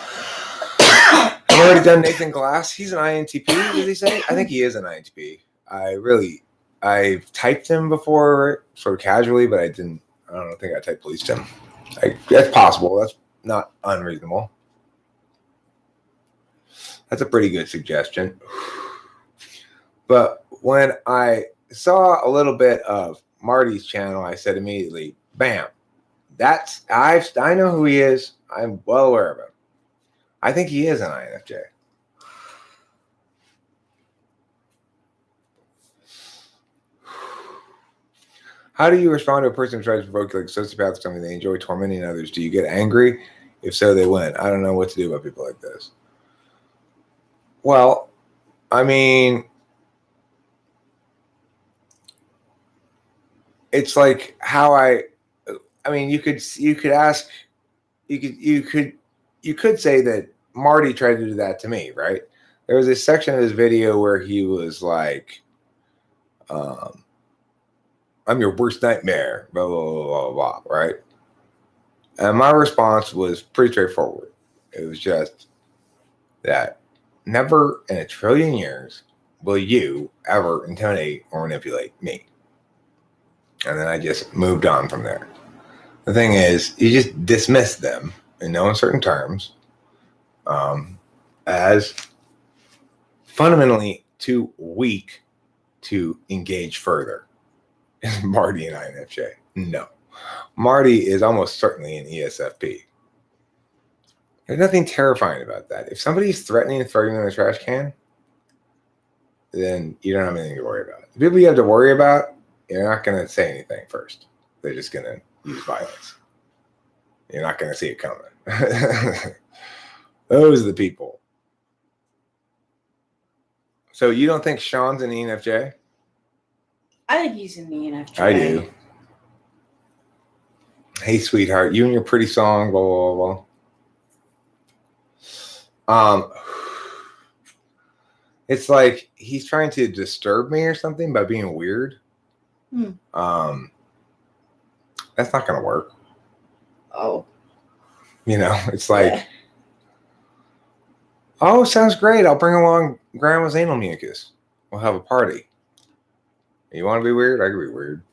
I've already done Nathan Glass. He's an INTP, did he say? I think he is an INTP. I've typed him before, sort of casually, but I don't think I Type Policed him. That's possible. That's not unreasonable. That's a pretty good suggestion. But when I saw a little bit of Marty's channel, I said immediately, bam, I know who he is. I'm well aware of him. I think he is an INFJ. How do you respond to a person who tries to provoke you like sociopath or something? They enjoy tormenting others. Do you get angry? If so, they win. I don't know what to do about people like this. Well, I mean, it's like how I mean, you could ask, you could say that Marty tried to do that to me, right? There was this section of his video where he was like, I'm your worst nightmare, blah, blah, blah, blah, blah, right? And my response was pretty straightforward. It was just that never in a trillion years will you ever intimidate or manipulate me. And then I just moved on from there. The thing is, you just dismiss them in no uncertain terms as fundamentally too weak to engage further. Is Marty an INFJ? No. Marty is almost certainly an ESFP. There's nothing terrifying about that. If somebody's threatening to throw you in the trash can, then you don't have anything to worry about. The people you have to worry about, you're not going to say anything first. They're just going to use violence. You're not going to see it coming. Those are the people. So you don't think Sean's an ENFJ? I think he's an ENFJ. I do. Hey, sweetheart, you and your pretty song, blah, blah, blah. It's like he's trying to disturb me or something by being weird. That's not going to work. Oh. You know, it's like, oh, sounds great. I'll bring along Grandma's anal mucus. We'll have a party. You want to be weird? I can be weird.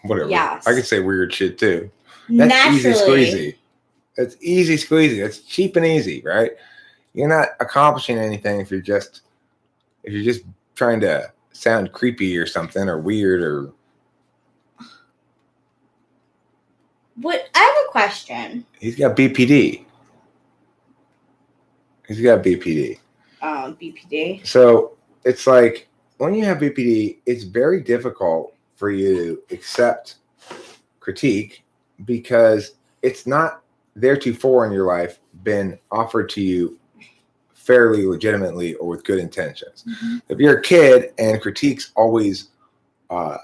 Whatever. Yes. I could say weird shit too. That's Naturally. easy squeezy. That's easy squeezy. That's cheap and easy, right? You're not accomplishing anything if you're just trying to sound creepy or something or weird or. What? I have a question. He's got BPD. He's got BPD. BPD. So it's like when you have BPD, it's very difficult for you to accept critique because it's not theretofore in your life been offered to you fairly legitimately or with good intentions. Mm-hmm. If you're a kid and critique's always a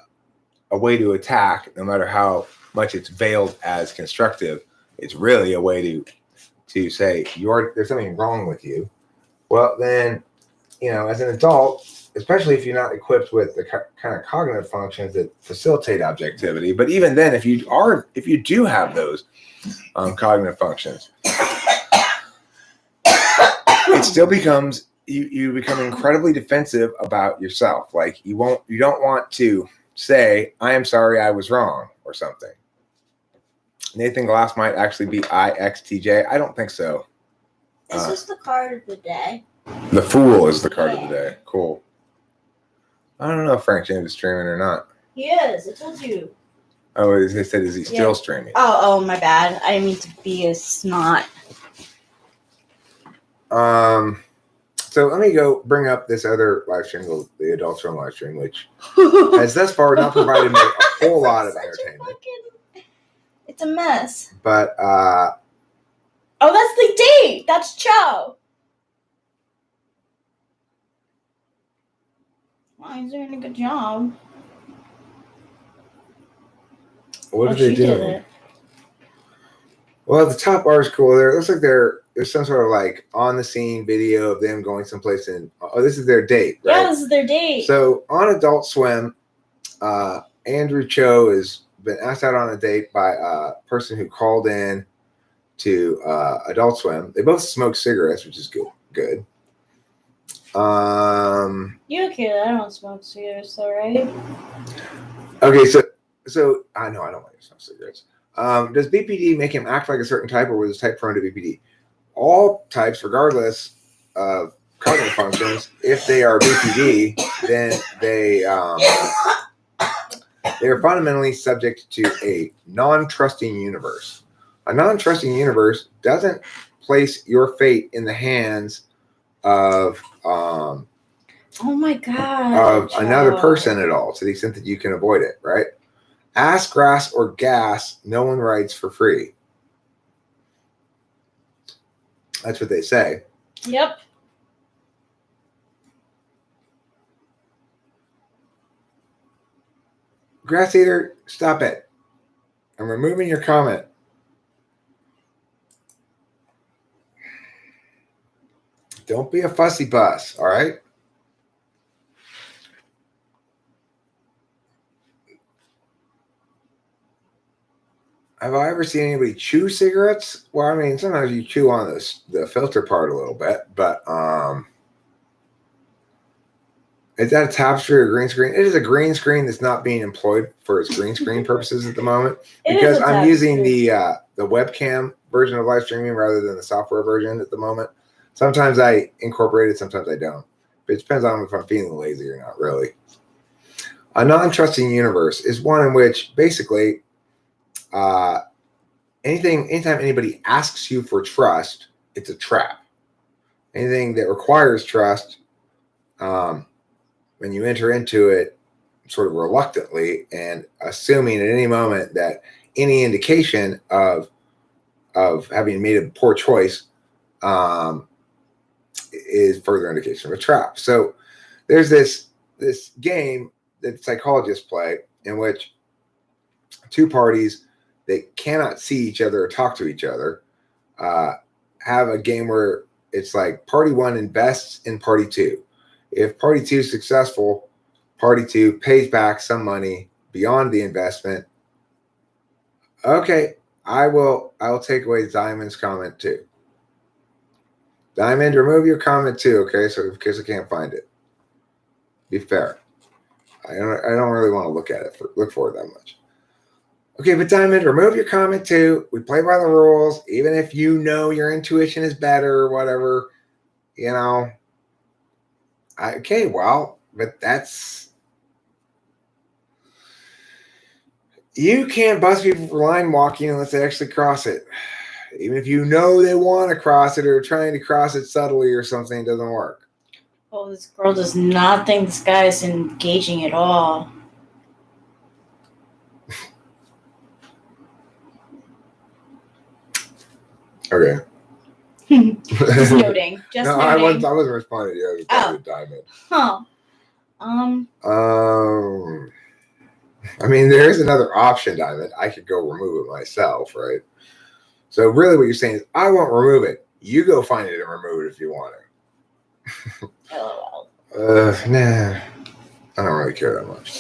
way to attack, no matter how much it's veiled as constructive, it's really a way to say there's something wrong with you. Well, then, you know, as an adult, especially if you're not equipped with the kind of cognitive functions that facilitate objectivity, but even then, if you do have those cognitive functions, it still becomes you become incredibly defensive about yourself. Like you don't want to say, I am sorry I was wrong or something. Nathan Glass might actually be IXTJ. I don't think so. Is this the card of the day? The Fool is the card of the day. Cool. I don't know if Frank James is streaming or not. He is. I told you. Oh, they said, is he still streaming? Oh, my bad. I didn't mean to be a snot. So let me go bring up this other live stream, the Adults Room live stream, which has thus far not provided me a whole lot of entertainment. It's a mess. But oh, that's the date. That's Cho. Well, he's doing a good job. What are they doing? Well, the top bar is cool. There, it looks like there's some sort of like on the scene video of them going someplace and this is their date, right? Yeah, this is their date. So on Adult Swim, Andrew Cho has been asked out on a date by a person who called in to Adult Swim. They both smoke cigarettes, which is good. You okay? I don't smoke cigarettes, though, right? Okay, so I know I don't like to smoke cigarettes. Does BPD make him act like a certain type, or was his type prone to BPD? All types, regardless of cognitive functions, if they are BPD, then they are fundamentally subject to a non-trusting universe. A non-trusting universe doesn't place your fate in the hands of oh my god, another person at all, to the extent that you can avoid it, right? Ass, grass, or gas, no one writes for free. That's what they say. Yep. Grass eater, stop it. I'm removing your comment. Don't be a fussy bus, all right? Have I ever seen anybody chew cigarettes? Well, I mean, sometimes you chew on the filter part a little bit, but is that a tapestry or a green screen? It is a green screen that's not being employed for its green screen purposes at the moment because I'm using the webcam version of live streaming rather than the software version at the moment. Sometimes I incorporate it, sometimes I don't. But it depends on if I'm feeling lazy or not, really. A non-trusting universe is one in which basically anytime anybody asks you for trust, it's a trap. Anything that requires trust, when you enter into it sort of reluctantly and assuming at any moment that any indication of having made a poor choice is further indication of a trap. So there's this game that psychologists play in which two parties that cannot see each other or talk to each other have a game where it's like party one invests in party two. If party two is successful, party two pays back some money beyond the investment. Okay, I will take away Diamond's comment too. Diamond, remove your comment too, okay? So in case I can't find it. Be fair. I don't really want to look for it that much. Okay, but Diamond, remove your comment too. We play by the rules, even if you know your intuition is better or whatever, you know. Okay, well, but that's... You can't bust people for line walking unless they actually cross it. Even if you know they want to cross it or trying to cross it subtly or something, it doesn't work. Oh, this girl does not think this guy is engaging at all. Okay. Just noting. Just no, noting. I wasn't responding to you. I was Diamond. Huh. I mean, there is another option, Diamond. I could go remove it myself, right? So really what you're saying is, I won't remove it. You go find it and remove it if you want it. LOL. Nah. I don't really care that much.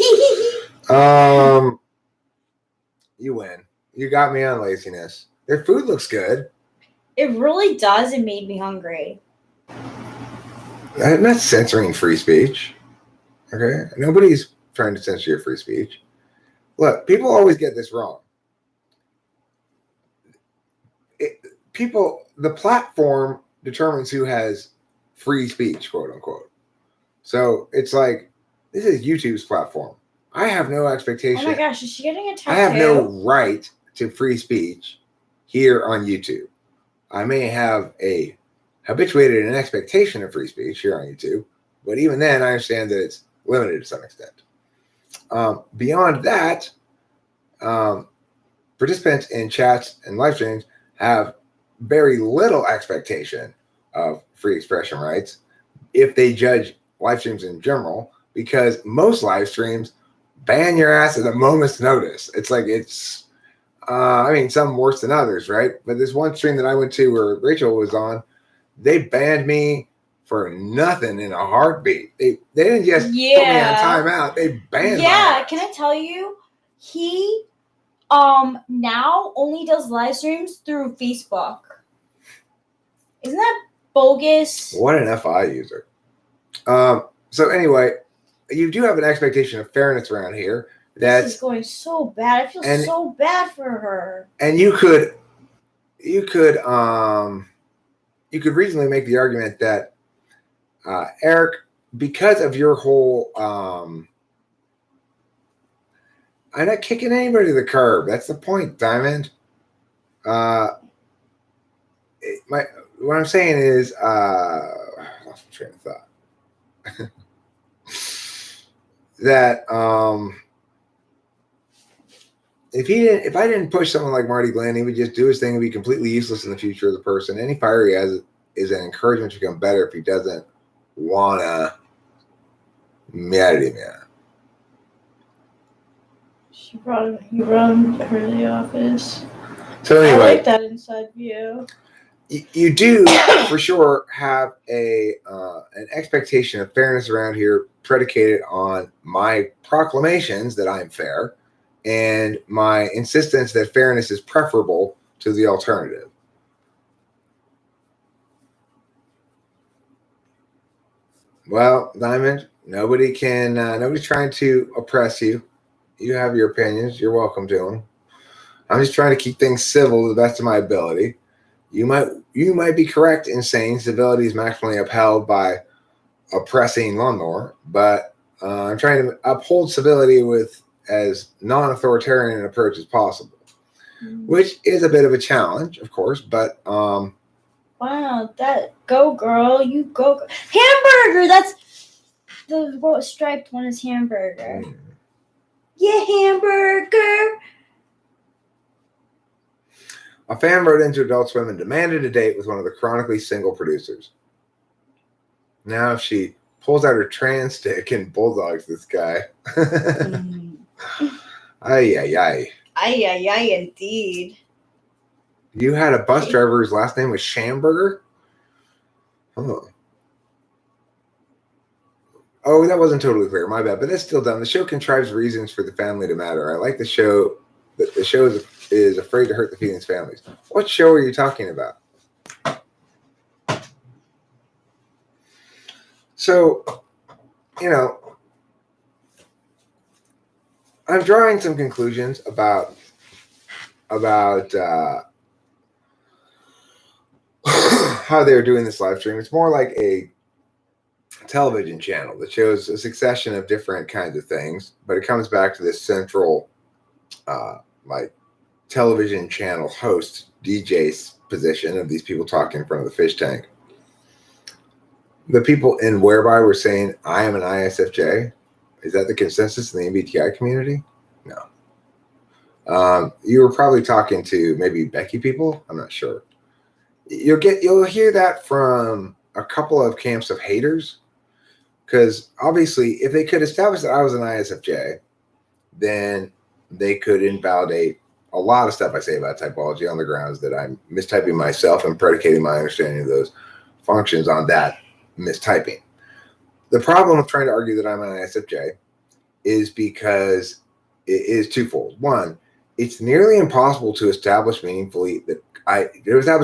You win. You got me on laziness. Their food looks good. It really does. It made me hungry. I'm not censoring free speech. Okay? Nobody's trying to censor your free speech. Look, people always get this wrong. The platform determines who has free speech, quote unquote. So it's like, this is YouTube's platform. I have no expectation. Oh my gosh, is she getting a tattoo? I have no right to free speech here on YouTube. I may have a habituated an expectation of free speech here on YouTube, but even then, I understand that it's limited to some extent. Beyond that, participants in chats and live streams have very little expectation of free expression rights if they judge live streams in general, because most live streams ban your ass at a moment's notice. It's like I mean, some worse than others, right? But this one stream that I went to where Rachel was on, they banned me for nothing in a heartbeat. They didn't just put me on timeout. They banned me. Yeah, can I tell you? He now only does live streams through Facebook. Isn't that bogus? What an FI user. So anyway, you do have an expectation of fairness around here. This is going so bad. I feel so bad for her. And you could reasonably make the argument that Eric, because of your whole I'm not kicking anybody to the curb. That's the point, Diamond. what I'm saying is, I lost my train of thought. That if I didn't push someone like Marty Glenn, he would just do his thing and be completely useless in the future of the person. Any fire he has is an encouragement to become better if he doesn't wanna. Yeah. He brought him to the office. So anyway, I like that inside view. You do for sure have an expectation of fairness around here, predicated on my proclamations that I'm fair, and my insistence that fairness is preferable to the alternative. Well, Diamond, nobody's trying to oppress you. You have your opinions. You're welcome to them. I'm just trying to keep things civil to the best of my ability. You might be correct in saying civility is maximally upheld by oppressing lawnmower, but I'm trying to uphold civility with as non-authoritarian an approach as possible, which is a bit of a challenge, of course, but wow, that go girl, you go hamburger. That's the striped one is hamburger. Yeah, hamburger. A fan wrote into Adult Swim and demanded a date with one of the chronically single producers. Now she pulls out her trans stick and bulldogs this guy. Ay, ay, ay. Ay, ay, ay, indeed. You had a bus driver whose last name was Schamberger? Oh, that wasn't totally clear. My bad. But that's still dumb. The show contrives reasons for the family to matter. I like the show. The show is afraid to hurt the feelings families. What show are you talking about? So, I'm drawing some conclusions about how they're doing this live stream. It's more like a television channel that shows a succession of different kinds of things, but it comes back to this central like television channel host DJ's position of these people talking in front of the fish tank. The people in Whereby were saying, I am an ISFJ. Is that the consensus in the MBTI community? No. You were probably talking to maybe Becky people. I'm not sure. You'll hear that from a couple of camps of haters, because obviously if they could establish that I was an ISFJ, then they could invalidate a lot of stuff I say about typology on the grounds that I'm mistyping myself and predicating my understanding of those functions on that mistyping. The problem with trying to argue that I'm an ISFJ is because it is twofold. One, it's nearly impossible to establish meaningfully that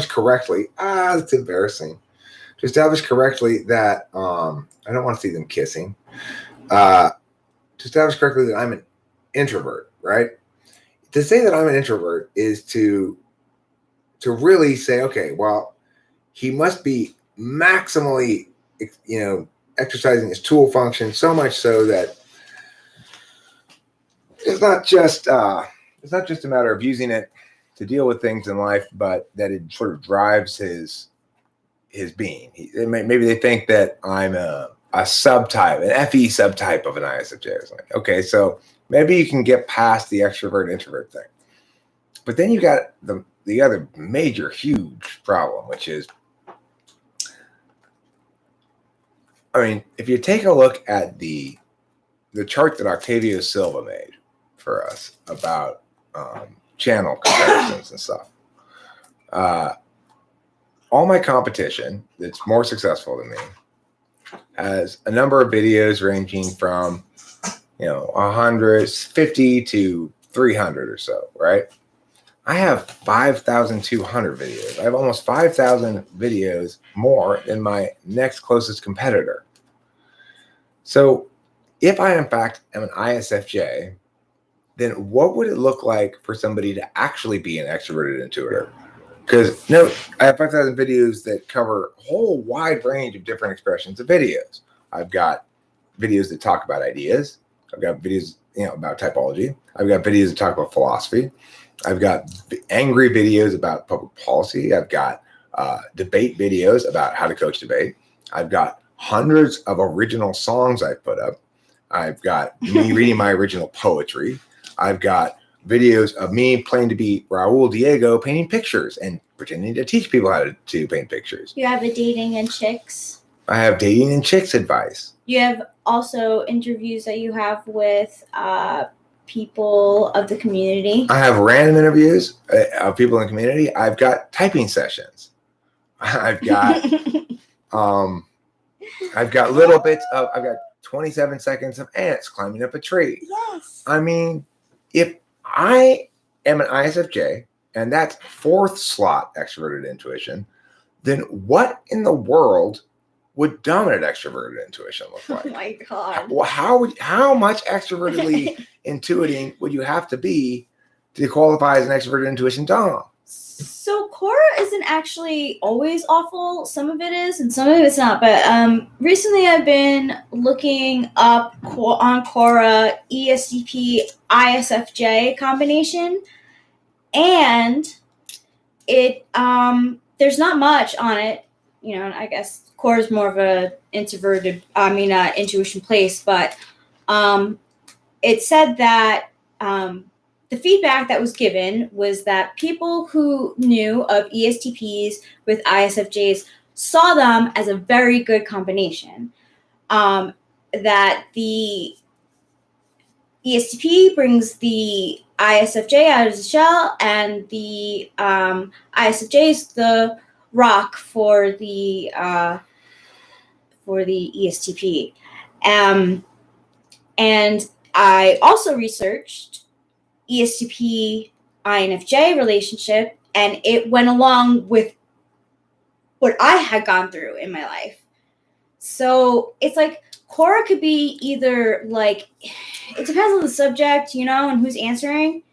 correctly. It's embarrassing. To establish correctly that I don't want to see them kissing. To establish correctly that I'm an introvert, right? To say that I'm an introvert is to really say, okay, well, he must be maximally, exercising his tool function so much so that it's not just a matter of using it to deal with things in life, but that it sort of drives his being. Maybe they think that I'm a subtype, an FE subtype of an ISFJ or something. Okay, so maybe you can get past the extrovert introvert thing, but then you got the other major huge problem, which is, if you take a look at the chart that Octavio Silva made for us about channel comparisons and stuff, all my competition that's more successful than me has a number of videos ranging from 150 to 300 or so, right? I have 5,200 videos. I have almost 5,000 videos more than my next closest competitor. So if I, in fact, am an ISFJ, then what would it look like for somebody to actually be an extroverted intuitor? Because I have 5,000 videos that cover a whole wide range of different expressions of videos. I've got videos that talk about ideas, I've got videos, about typology. I've got videos that talk about philosophy. I've got angry videos about public policy. I've got debate videos about how to coach debate. I've got hundreds of original songs I've put up. I've got me reading my original poetry. I've got videos of me playing to be Raul Diego painting pictures and pretending to teach people how to paint pictures. You have a dating and chicks. I have dating and chicks advice. You have also interviews that you have with people of the community. I have random interviews of people in the community. I've got typing sessions. I've got little bits of. I've got 27 seconds of ants climbing up a tree. Yes. I mean, if I am an ISFJ and that's 4th slot extroverted intuition, then what in the world would dominant extroverted intuition look like? Oh my God. Well, how much extrovertedly intuiting would you have to be to qualify as an extroverted intuition dom? So Quora isn't actually always awful. Some of it is, and some of it's not. But recently, I've been looking up on Quora ESTP ISFJ combination, and it there's not much on it. I guess Quora is more of a intuition place, but it said that the feedback that was given was that people who knew of ESTPs with ISFJs saw them as a very good combination. That the ESTP brings the ISFJ out of the shell, and the ISFJ is the rock for the ESTP. And I also researched ESTP INFJ relationship, and it went along with what I had gone through in my life. So it's like Quora could be either like, it depends on the subject, and who's answering.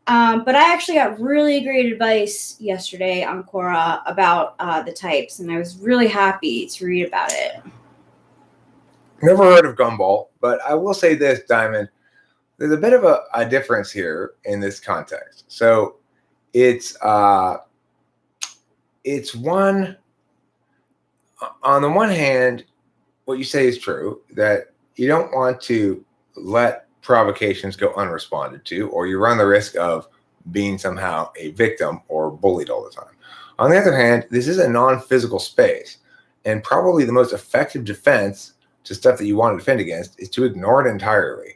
But I actually got really great advice yesterday on Quora about the types, and I was really happy to read about it. Never heard of Gumball, but I will say this, Diamond. There's a bit of a difference here in this context. So it's one, on the one hand, what you say is true, that you don't want to let provocations go unresponded to, or you run the risk of being somehow a victim or bullied all the time. On the other hand, this is a non-physical space, and probably the most effective defense to stuff that you want to defend against is to ignore it entirely.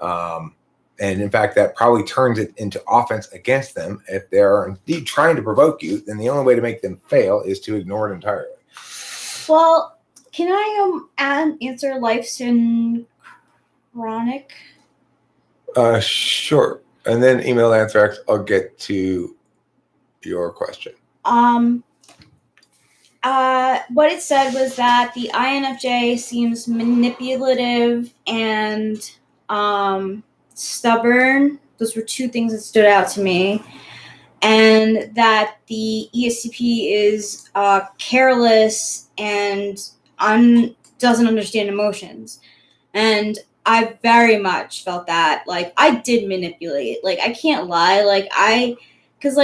And in fact, that probably turns it into offense against them. If they're indeed trying to provoke you, then the only way to make them fail is to ignore it entirely. Well, can I answer Life's in Chronic? Sure. And then email Anthrax, I'll get to your question. What it said was that the INFJ seems manipulative and stubborn. Those were two things that stood out to me. And that the ESTP is careless and doesn't understand emotions. And I very much felt that. Like, I did manipulate. Like, I can't lie. Because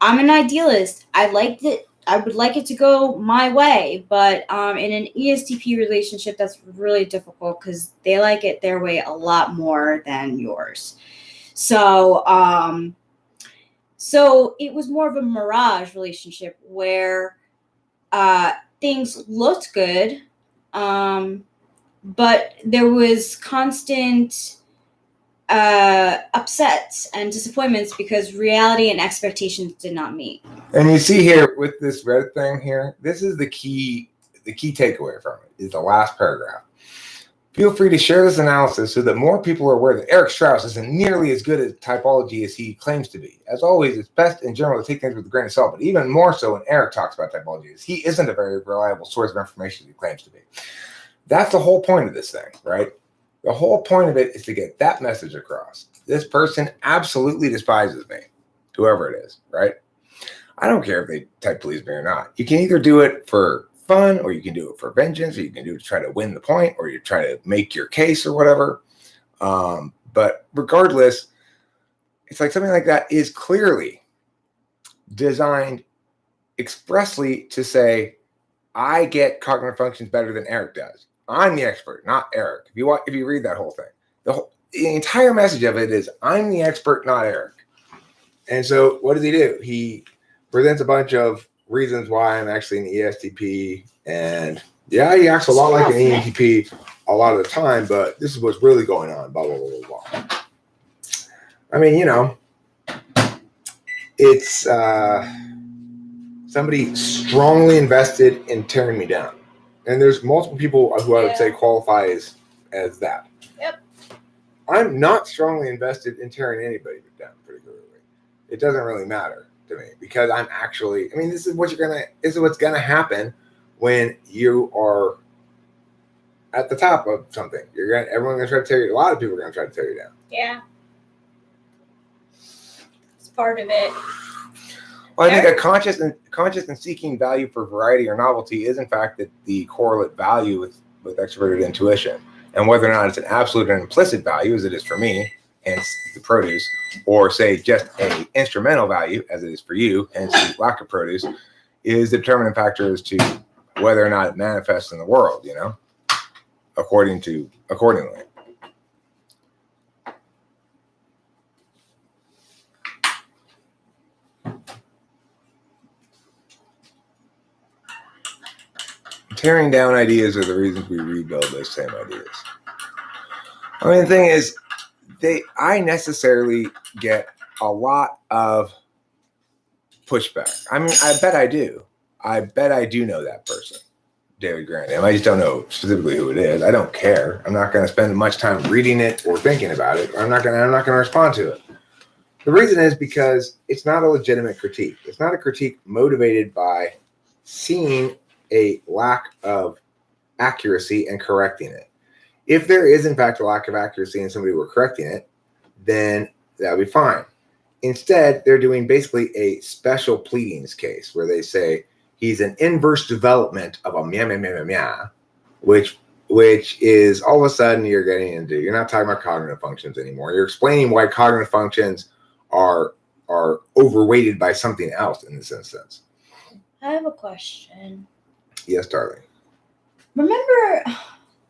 I'm an idealist. I liked it. I would like it to go my way, but in an ESTP relationship, that's really difficult because they like it their way a lot more than yours. So it was more of a mirage relationship where things looked good, but there was constant upsets and disappointments because reality and expectations did not meet. And you see here with this red thing here, this is the key takeaway from it is the last paragraph. Feel free to share this analysis so that more people are aware that Eric Strauss isn't nearly as good at typology as he claims to be. As always, it's best in general to take things with a grain of salt, but even more so when Eric talks about typology, as he isn't a very reliable source of information as he claims to be. That's the whole point of this thing, right? The whole point of it is to get that message across. This person absolutely despises me, whoever it is, right? I don't care if they type please me or not. You can either do it for fun, or you can do it for vengeance, or you can do it to try to win the point, or you try to make your case or whatever. But regardless, it's like something like that is clearly designed expressly to say, I get cognitive functions better than Eric does. I'm the expert, not Eric. If you read that whole thing, the entire message of it is, I'm the expert, not Eric. And so what does he do? He presents a bunch of reasons why I'm actually an ESTP. And yeah, he acts a lot like an ENTP a lot of the time, but this is what's really going on, blah, blah, blah, blah, blah. I mean, it's somebody strongly invested in tearing me down. And there's multiple people who I would say qualify as that. Yep. I'm not strongly invested in tearing anybody down particularly. It doesn't really matter to me because I'm actually, this is what's gonna happen when you are at the top of something. Everyone's gonna try to tear you. A lot of people are gonna try to tear you down. Yeah. It's part of it. Well, I think a conscious and seeking value for variety or novelty is in fact the correlate value with extroverted intuition. And whether or not it's an absolute and implicit value, as it is for me, hence the produce, or say just an instrumental value, as it is for you, hence the lack of produce, is the determining factor as to whether or not it manifests in the world, accordingly. Tearing down ideas are the reasons we rebuild those same ideas. The thing is, I necessarily get a lot of pushback. I bet I do. I bet I do know that person, David Grandin. I just don't know specifically who it is. I don't care. I'm not going to spend much time reading it or thinking about it. I'm not going to respond to it. The reason is because it's not a legitimate critique. It's not a critique motivated by seeing a lack of accuracy and correcting it. If there is, in fact, a lack of accuracy and somebody were correcting it, then that would be fine. Instead, they're doing basically a special pleadings case where they say he's an inverse development of a meh, which is all of a sudden you're not talking about cognitive functions anymore. You're explaining why cognitive functions are overweighted by something else in this instance. I have a question. Yes, darling. Remember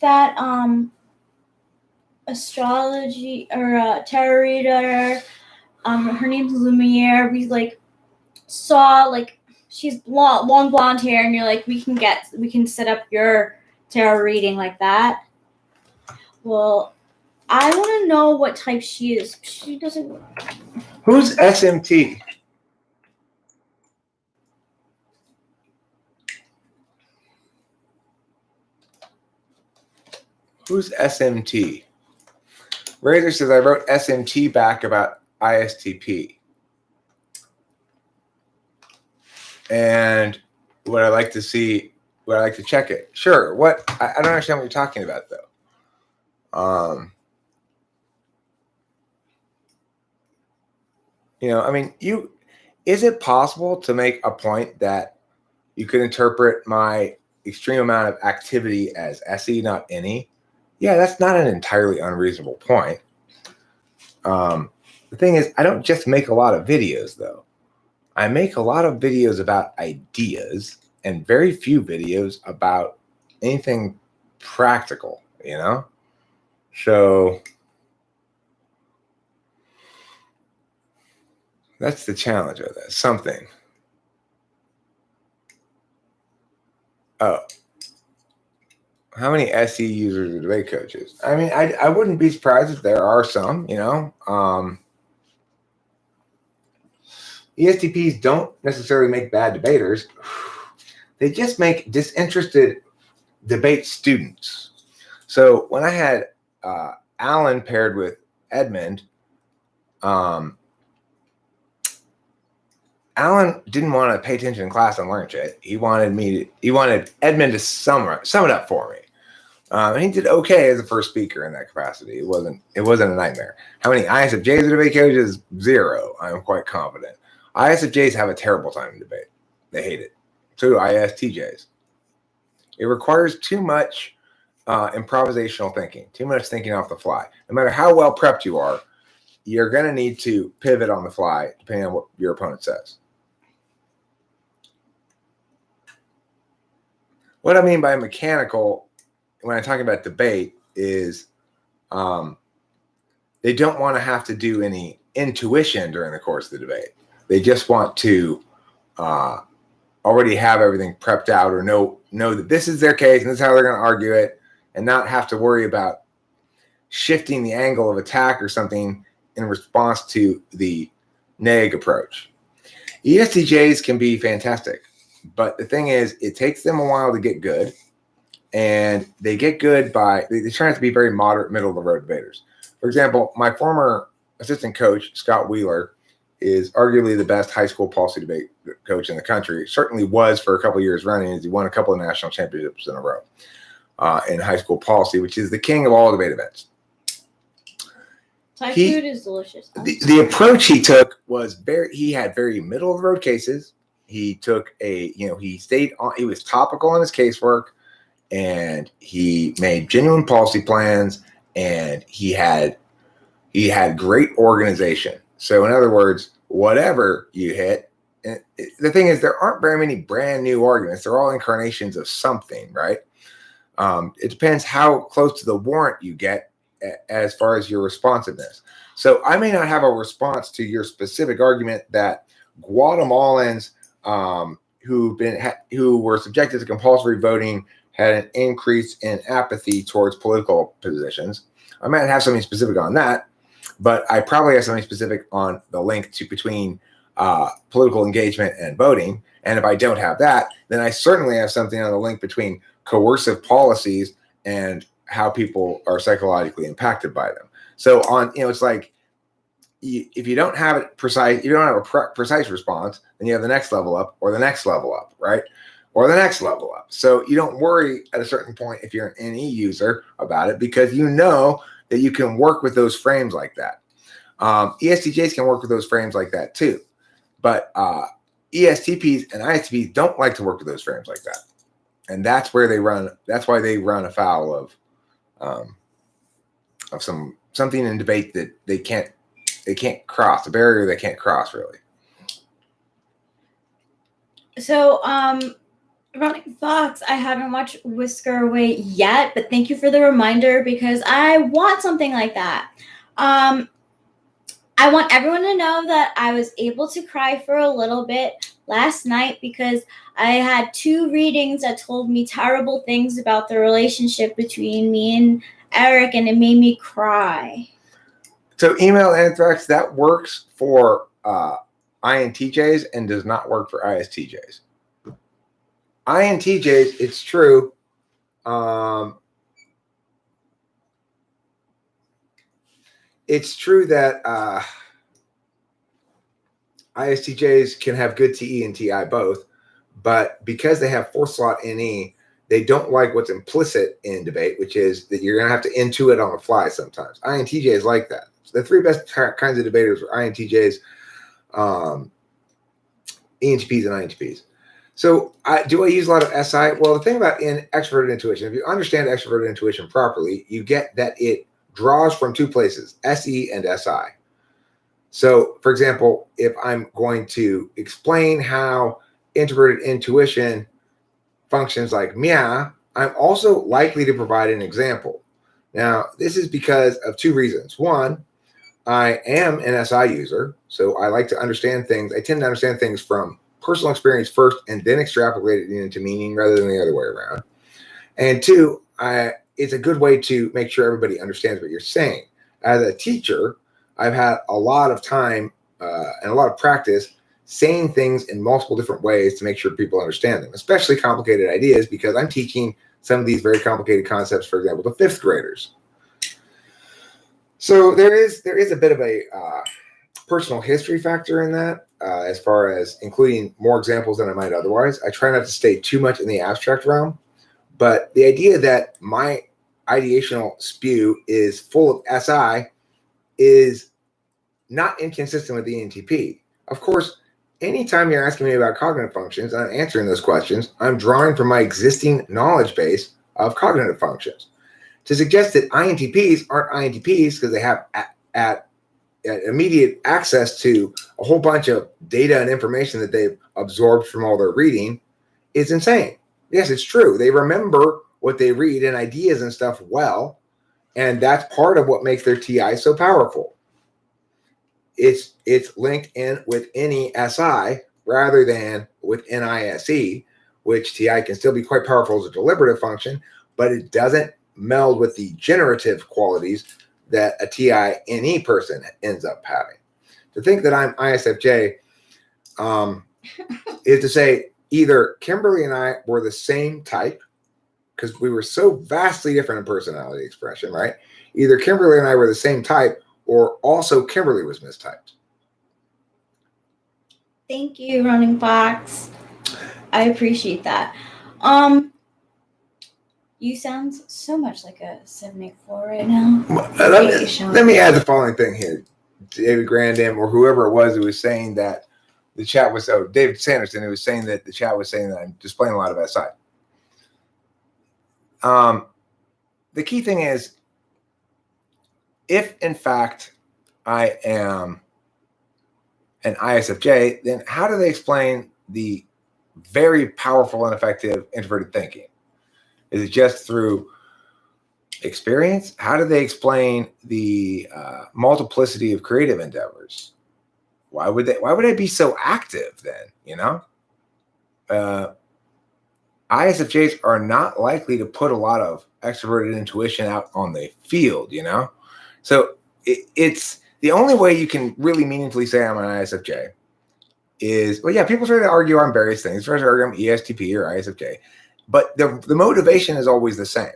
that astrology or tarot reader, her name's Lumiere. We saw she's long blonde hair, and you're like, we can set up your tarot reading like that. Well, I want to know what type she is. She doesn't. Who's SMT? Who's SMT? Razor says, I wrote SMT back about ISTP. And would I like to check it? Sure. I don't understand what you're talking about, though. Is it possible to make a point that you could interpret my extreme amount of activity as SE, not NE? Yeah, that's not an entirely unreasonable point. The thing is, I don't just make a lot of videos, though. I make a lot of videos about ideas and very few videos about anything practical, So that's the challenge of this. Something. Oh. How many SE users are debate coaches? I wouldn't be surprised if there are some, ESTPs don't necessarily make bad debaters. They just make disinterested debate students. So when I had Alan paired with Edmund, Alan didn't want to pay attention in class and learn shit. He wanted Edmund to sum it up for me. And he did okay as a first speaker in that capacity. It wasn't a nightmare. How many ISFJs are debate coaches? 0. I'm quite confident. ISFJs have a terrible time in debate. They hate it. So do ISTJs. It requires too much improvisational thinking, too much thinking off the fly. No matter how well prepped you are, you're going to need to pivot on the fly depending on what your opponent says. What I mean by mechanical when I'm talking about debate is they don't want to have to do any intuition during the course of the debate. They just want to already have everything prepped out or know that this is their case and this is how they're going to argue it, and not have to worry about shifting the angle of attack or something in response to the neg approach. ESTJs can be fantastic, but the thing is, it takes them a while to get good, and they get good by they try not to be very moderate, middle of the road debaters. For example, my former assistant coach, Scott Wheeler, is arguably the best high school policy debate coach in the country. Certainly was for a couple of years running, as he won a couple of national championships in a row in high school policy, which is the king of all debate events. Thai food is delicious. The approach he took was he had very middle of the road cases. He took he stayed on, he was topical on his casework, and he made genuine policy plans, and he had great organization. So in other words, whatever you hit, and the thing is, there aren't very many brand new arguments. They're all incarnations of something, right? It depends how close to the warrant you get as far as your responsiveness. So I may not have a response to your specific argument that Guatemalans who were subjected to compulsory voting had an increase in apathy towards political positions. I might have something specific on that, but I probably have something specific on the link between political engagement and voting. And if I don't have that, then I certainly have something on the link between coercive policies and how people are psychologically impacted by them. So it's like, if you don't have it precise, you don't have a precise response, then you have the next level up or the next level up, right? Or the next level up. So you don't worry at a certain point if you're an NE user about it, because you know that you can work with those frames like that. ESTJs can work with those frames like that too. But ESTPs and ISTPs don't like to work with those frames like that. And that's where that's why they run afoul of something in debate that they can't cross, a barrier they can't cross, really. So, running thoughts, I haven't watched Whisker Away yet, but thank you for the reminder, because I want something like that. I want everyone to know that I was able to cry for a little bit last night because I had 2 readings that told me terrible things about the relationship between me and Eric, and it made me cry. So email anthrax, that works for INTJs and does not work for ISTJs. INTJs, it's true. It's true that ISTJs can have good TE and TI both, but because they have 4 slot NE, they don't like what's implicit in debate, which is that you're going to have to intuit on the fly sometimes. INTJs like that. So the 3 best kinds of debaters are INTJs, ENTPs, and INTPs. So do I use a lot of SI? Well, the thing about extroverted intuition, if you understand extroverted intuition properly, you get that it draws from 2 places, SE and SI. So, for example, if I'm going to explain how introverted intuition functions like meow, I'm also likely to provide an example. Now, this is because of 2 reasons. One, I am an SI user, so I like to understand things. I tend to understand things from personal experience first and then extrapolate it into meaning rather than the other way around. And 2, it's a good way to make sure everybody understands what you're saying. As a teacher, I've had a lot of time and a lot of practice saying things in multiple different ways to make sure people understand them, especially complicated ideas, because I'm teaching some of these very complicated concepts, for example, to 5th graders. So there is a bit of a personal history factor in that, as far as including more examples than I might otherwise. I try not to stay too much in the abstract realm, but the idea that my ideational spew is full of SI is not inconsistent with the ENTP. Of course, anytime you're asking me about cognitive functions and I'm answering those questions, I'm drawing from my existing knowledge base of cognitive functions. to suggest that INTPs aren't INTPs because they have at immediate access to a whole bunch of data and information that they've absorbed from all their reading is insane. Yes, it's true. They remember what they read and ideas and stuff well, and that's part of what makes their TI so powerful. It's linked in with any SI rather than with NISE, which TI can still be quite powerful as a deliberative function, but it doesn't meld with the generative qualities that a TI-NE person ends up having. To think that I'm ISFJ is to say either Kimberly and I were the same type, because we were so vastly different in personality expression, right? Either Kimberly and I were the same type, or also Kimberly was mistyped. Thank you, Running Fox. I appreciate that. You sound so much like a 784 right now. Let me add the following thing here. David Grandin or whoever it was who was saying that the chat was, David Sanderson, who was saying that the chat was saying that I'm displaying a lot of SI. The key thing is, if in fact I am an ISFJ, then how do they explain the very powerful and effective introverted thinking? Is it just through experience? How do they explain the multiplicity of creative endeavors? Why would I be so active then? You know, ISFJs are not likely to put a lot of extroverted intuition out on the field. You know, so it's the only way you can really meaningfully say I'm an ISFJ is, well, yeah, people try to argue on various things. Try to argue I'm ESTP or ISFJ. But the motivation is always the same.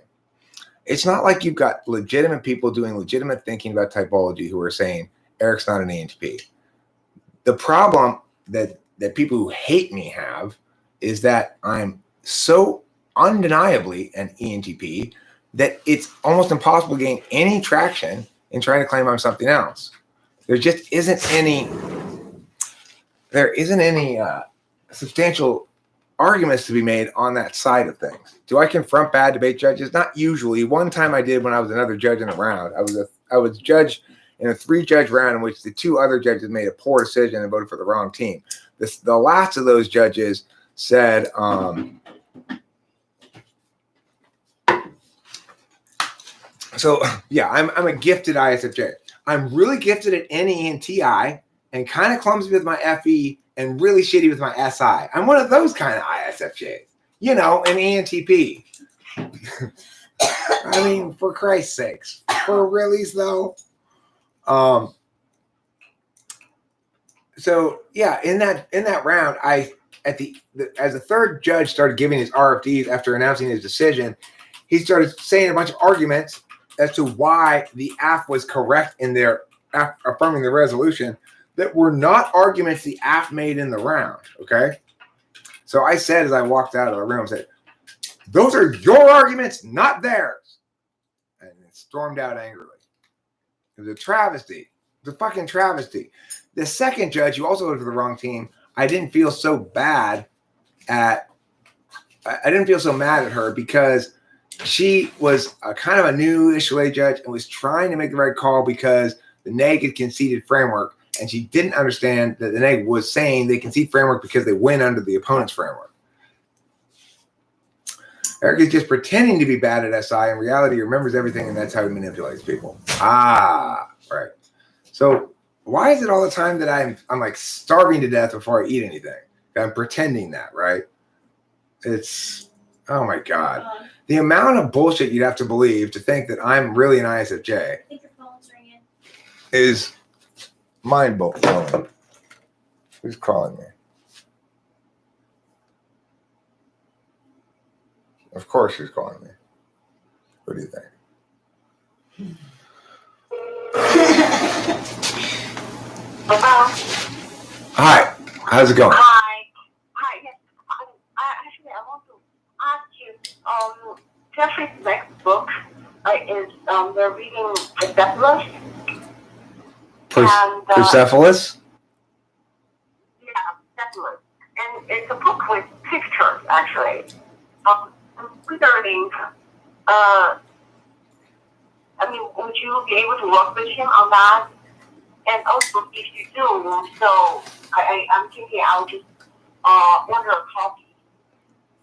It's not like you've got legitimate people doing legitimate thinking about typology who are saying Eric's not an ENTP. The problem that people who hate me have is that I'm so undeniably an ENTP that it's almost impossible to gain any traction in trying to claim I'm something else. There just isn't any substantial arguments to be made on that side of things. Do I confront bad debate judges? Not usually. One time I did when I was another judge in a round. I was judge in a 3-judge round in which the 2 other judges made a poor decision and voted for the wrong team. The last of those judges said, so yeah, I'm a gifted ISFJ. I'm really gifted at NE and TI and kind of clumsy with my FE and really shitty with my SI. I'm one of those kind of ISFJs, you know, an ENTP. I mean, for Christ's sakes, for reallys though. So yeah, in that round, as the 3rd judge started giving his RFDs after announcing his decision, he started saying a bunch of arguments as to why the AF was correct in their affirming the resolution that were not arguments the AF made in the round, okay? So I said as I walked out of the room, I said, those are your arguments, not theirs. And it stormed out angrily. It was a travesty. It was a fucking travesty. The 2nd judge, who also voted for the wrong team, I didn't feel so mad at her because she was a kind of a new HLA judge and was trying to make the right call because the neg had conceded framework. And she didn't understand that the neg was saying they concede framework because they win under the opponent's framework. Eric is just pretending to be bad at SI. In reality, he remembers everything, and that's how he manipulates people. Ah, right. So why is it all the time that I'm like starving to death before I eat anything? I'm pretending that, right? It's, oh my God. The amount of bullshit you'd have to believe to think that I'm really an ISFJ is mind-blowing. Who's calling me? Of course she's calling me. What do you think? Hello? Hi. How's it going? Hi. Yes. Actually, I want to ask you, Jeffrey's next book is they're reading Persepolis. Persepolis? Yeah, Persepolis. And it's a book with pictures, actually. Considering you will be able to work with him on that? And also, if you do, so I'm thinking I'll just order a copy.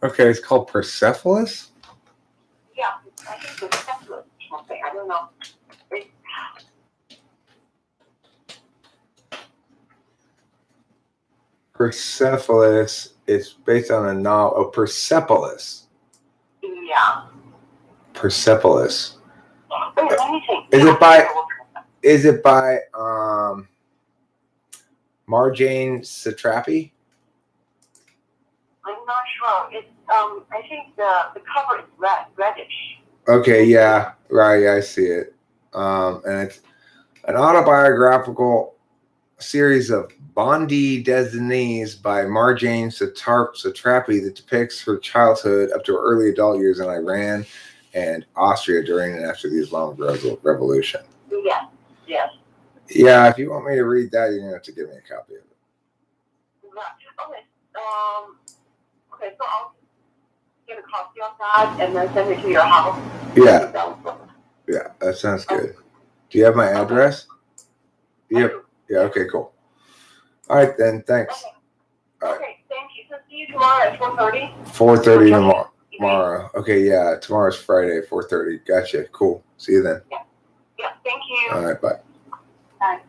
Okay, it's called Persepolis? Yeah, I think it's separate something. I don't know. Persepolis is based on a novel. Oh, Persepolis. Yeah. Persepolis. Wait, let me think. Is it by Marjane Satrapi? I'm not sure. It's I think the cover is reddish. Okay, yeah, right, yeah, I see it. And it's an autobiographical series of Bondi destinies by Marjane Satrapi that depicts her childhood up to her early adult years in Iran and Austria during and after the Islamic Revolution. Yes, yes. Yeah, if you want me to read that, you're gonna have to give me a copy of it. Right. Okay, so I'll get a copy of that and then send it to your house. Yeah, that sounds good. Do you have my address? Yeah. Yeah. Okay. Cool. All right then. Thanks. Okay. All right. Okay. Thank you. So see you tomorrow at 4:30. 4:30 tomorrow. Okay. Yeah. Tomorrow's Friday. 4:30. Gotcha. Cool. See you then. Yeah. Thank you. All right. Bye. Bye.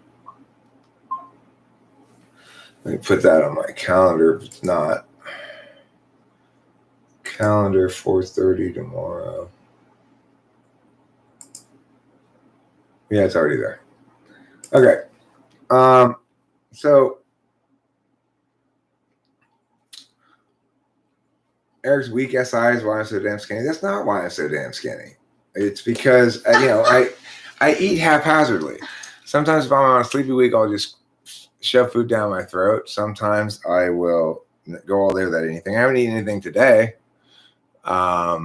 Let me put that on my calendar. If it's not. Calendar 4:30 tomorrow. Yeah, it's already there. Okay. So Eric's weak SI is why I'm so damn skinny. That's not why I'm so damn skinny. It's because I eat haphazardly. Sometimes if I'm on a sleepy week, I'll just shove food down my throat. Sometimes I will go all day without anything. I haven't eaten anything today. But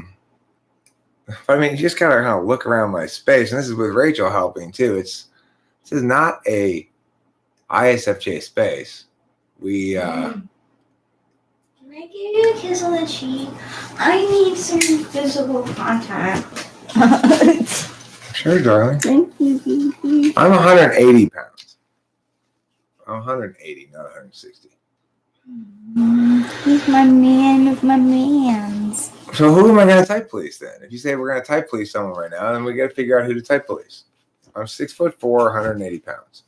I mean, you just gotta kind of look around my space, and this is with Rachel helping too. This is not a ISFJ space. We Can I give you a kiss on the cheek? I need some physical contact. Sure, darling. Thank you, baby. I'm 180 pounds. I'm 180, not 160. He's my man of my mans. So who am I going to type police then? If you say we're going to type police someone right now, then we got to figure out who to type police. I'm 6'4", 180 pounds.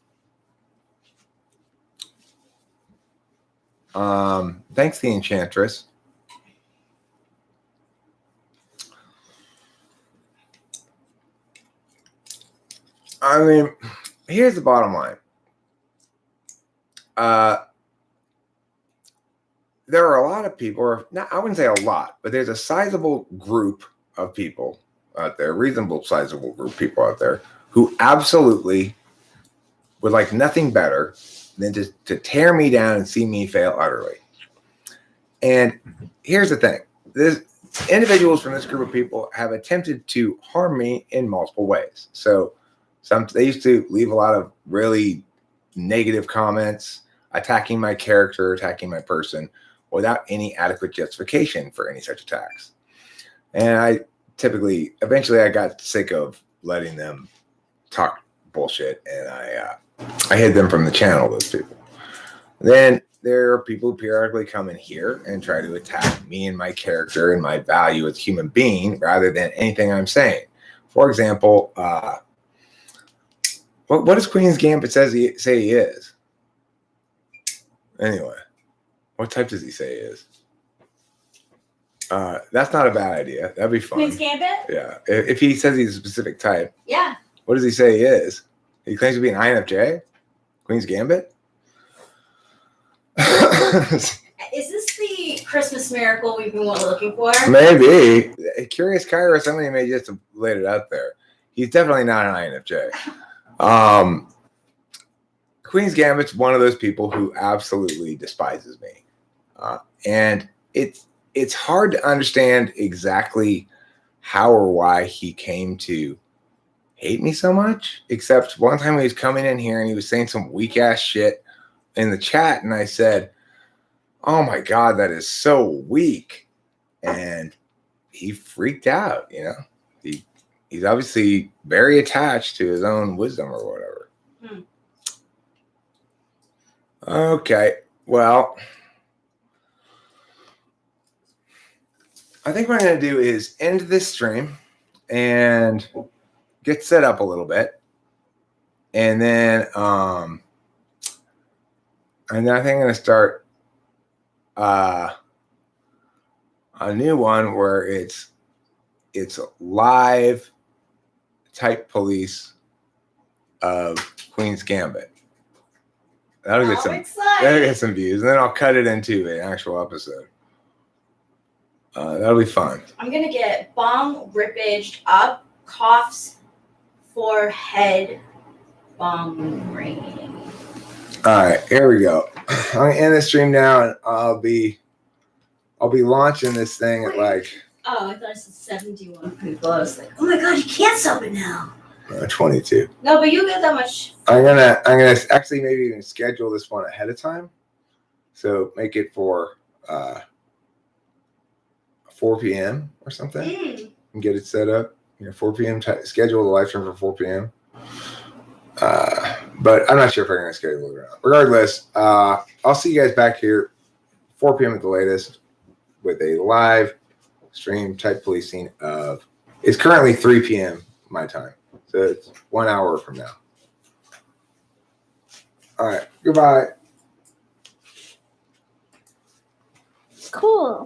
Thanks, the Enchantress. I mean, here's the bottom line. There are a lot of people, or not, I wouldn't say a lot, but there's a sizable group of people out there, reasonable sizable group of people out there who absolutely would like nothing better than to tear me down and see me fail utterly. And here's the thing. Individuals from this group of people have attempted to harm me in multiple ways. So they used to leave a lot of really negative comments, attacking my character, attacking my person, without any adequate justification for any such attacks. And eventually I got sick of letting them talk bullshit, and I hid them from the channel, those people. Then there are people who periodically come in here and try to attack me and my character and my value as a human being rather than anything I'm saying. For example, what does Queen's Gambit say he is? Anyway, what type does he say he is? That's not a bad idea. That'd be fun. Queen's Gambit? Yeah. If he says he's a specific type. Yeah. What does he say he is? He claims to be an INFJ? Queen's Gambit? Is this the Christmas miracle we've been looking for? Maybe. Curious Kyra, somebody may just have laid it out there. He's definitely not an INFJ. Queen's Gambit's one of those people who absolutely despises me. And it's hard to understand exactly how or why he came to hate me so much, except one time he was coming in here and he was saying some weak ass shit in the chat, and I said, oh my God, that is so weak. And he freaked out, he's obviously very attached to his own wisdom or whatever. Okay, well, I think what I'm going to do is end this stream and get set up a little bit. And then I think I'm going to start a new one where it's live type police of Queen's Gambit. That'll get some views, and then I'll cut it into an actual episode. That'll be fun. I'm gonna get bong rippaged up, coughs, forehead, bong ring. All right, here we go. I'm gonna end the stream now, and I'll be launching this thing at like. Oh, I thought it said 71 people. I was like, Oh my god, you can't sub it now. 22. no, but you get that much. I'm gonna actually maybe even schedule this one ahead of time, so make it for 4 p.m. or something, and get it set up. 4 p.m. Schedule the live stream for 4 p.m. But I'm not sure if I'm gonna schedule it or not. Regardless, I'll see you guys back here 4 p.m. at the latest with a live stream type policing of. It's currently 3 p.m. my time. So it's 1 hour from now. All right. Goodbye. Cool.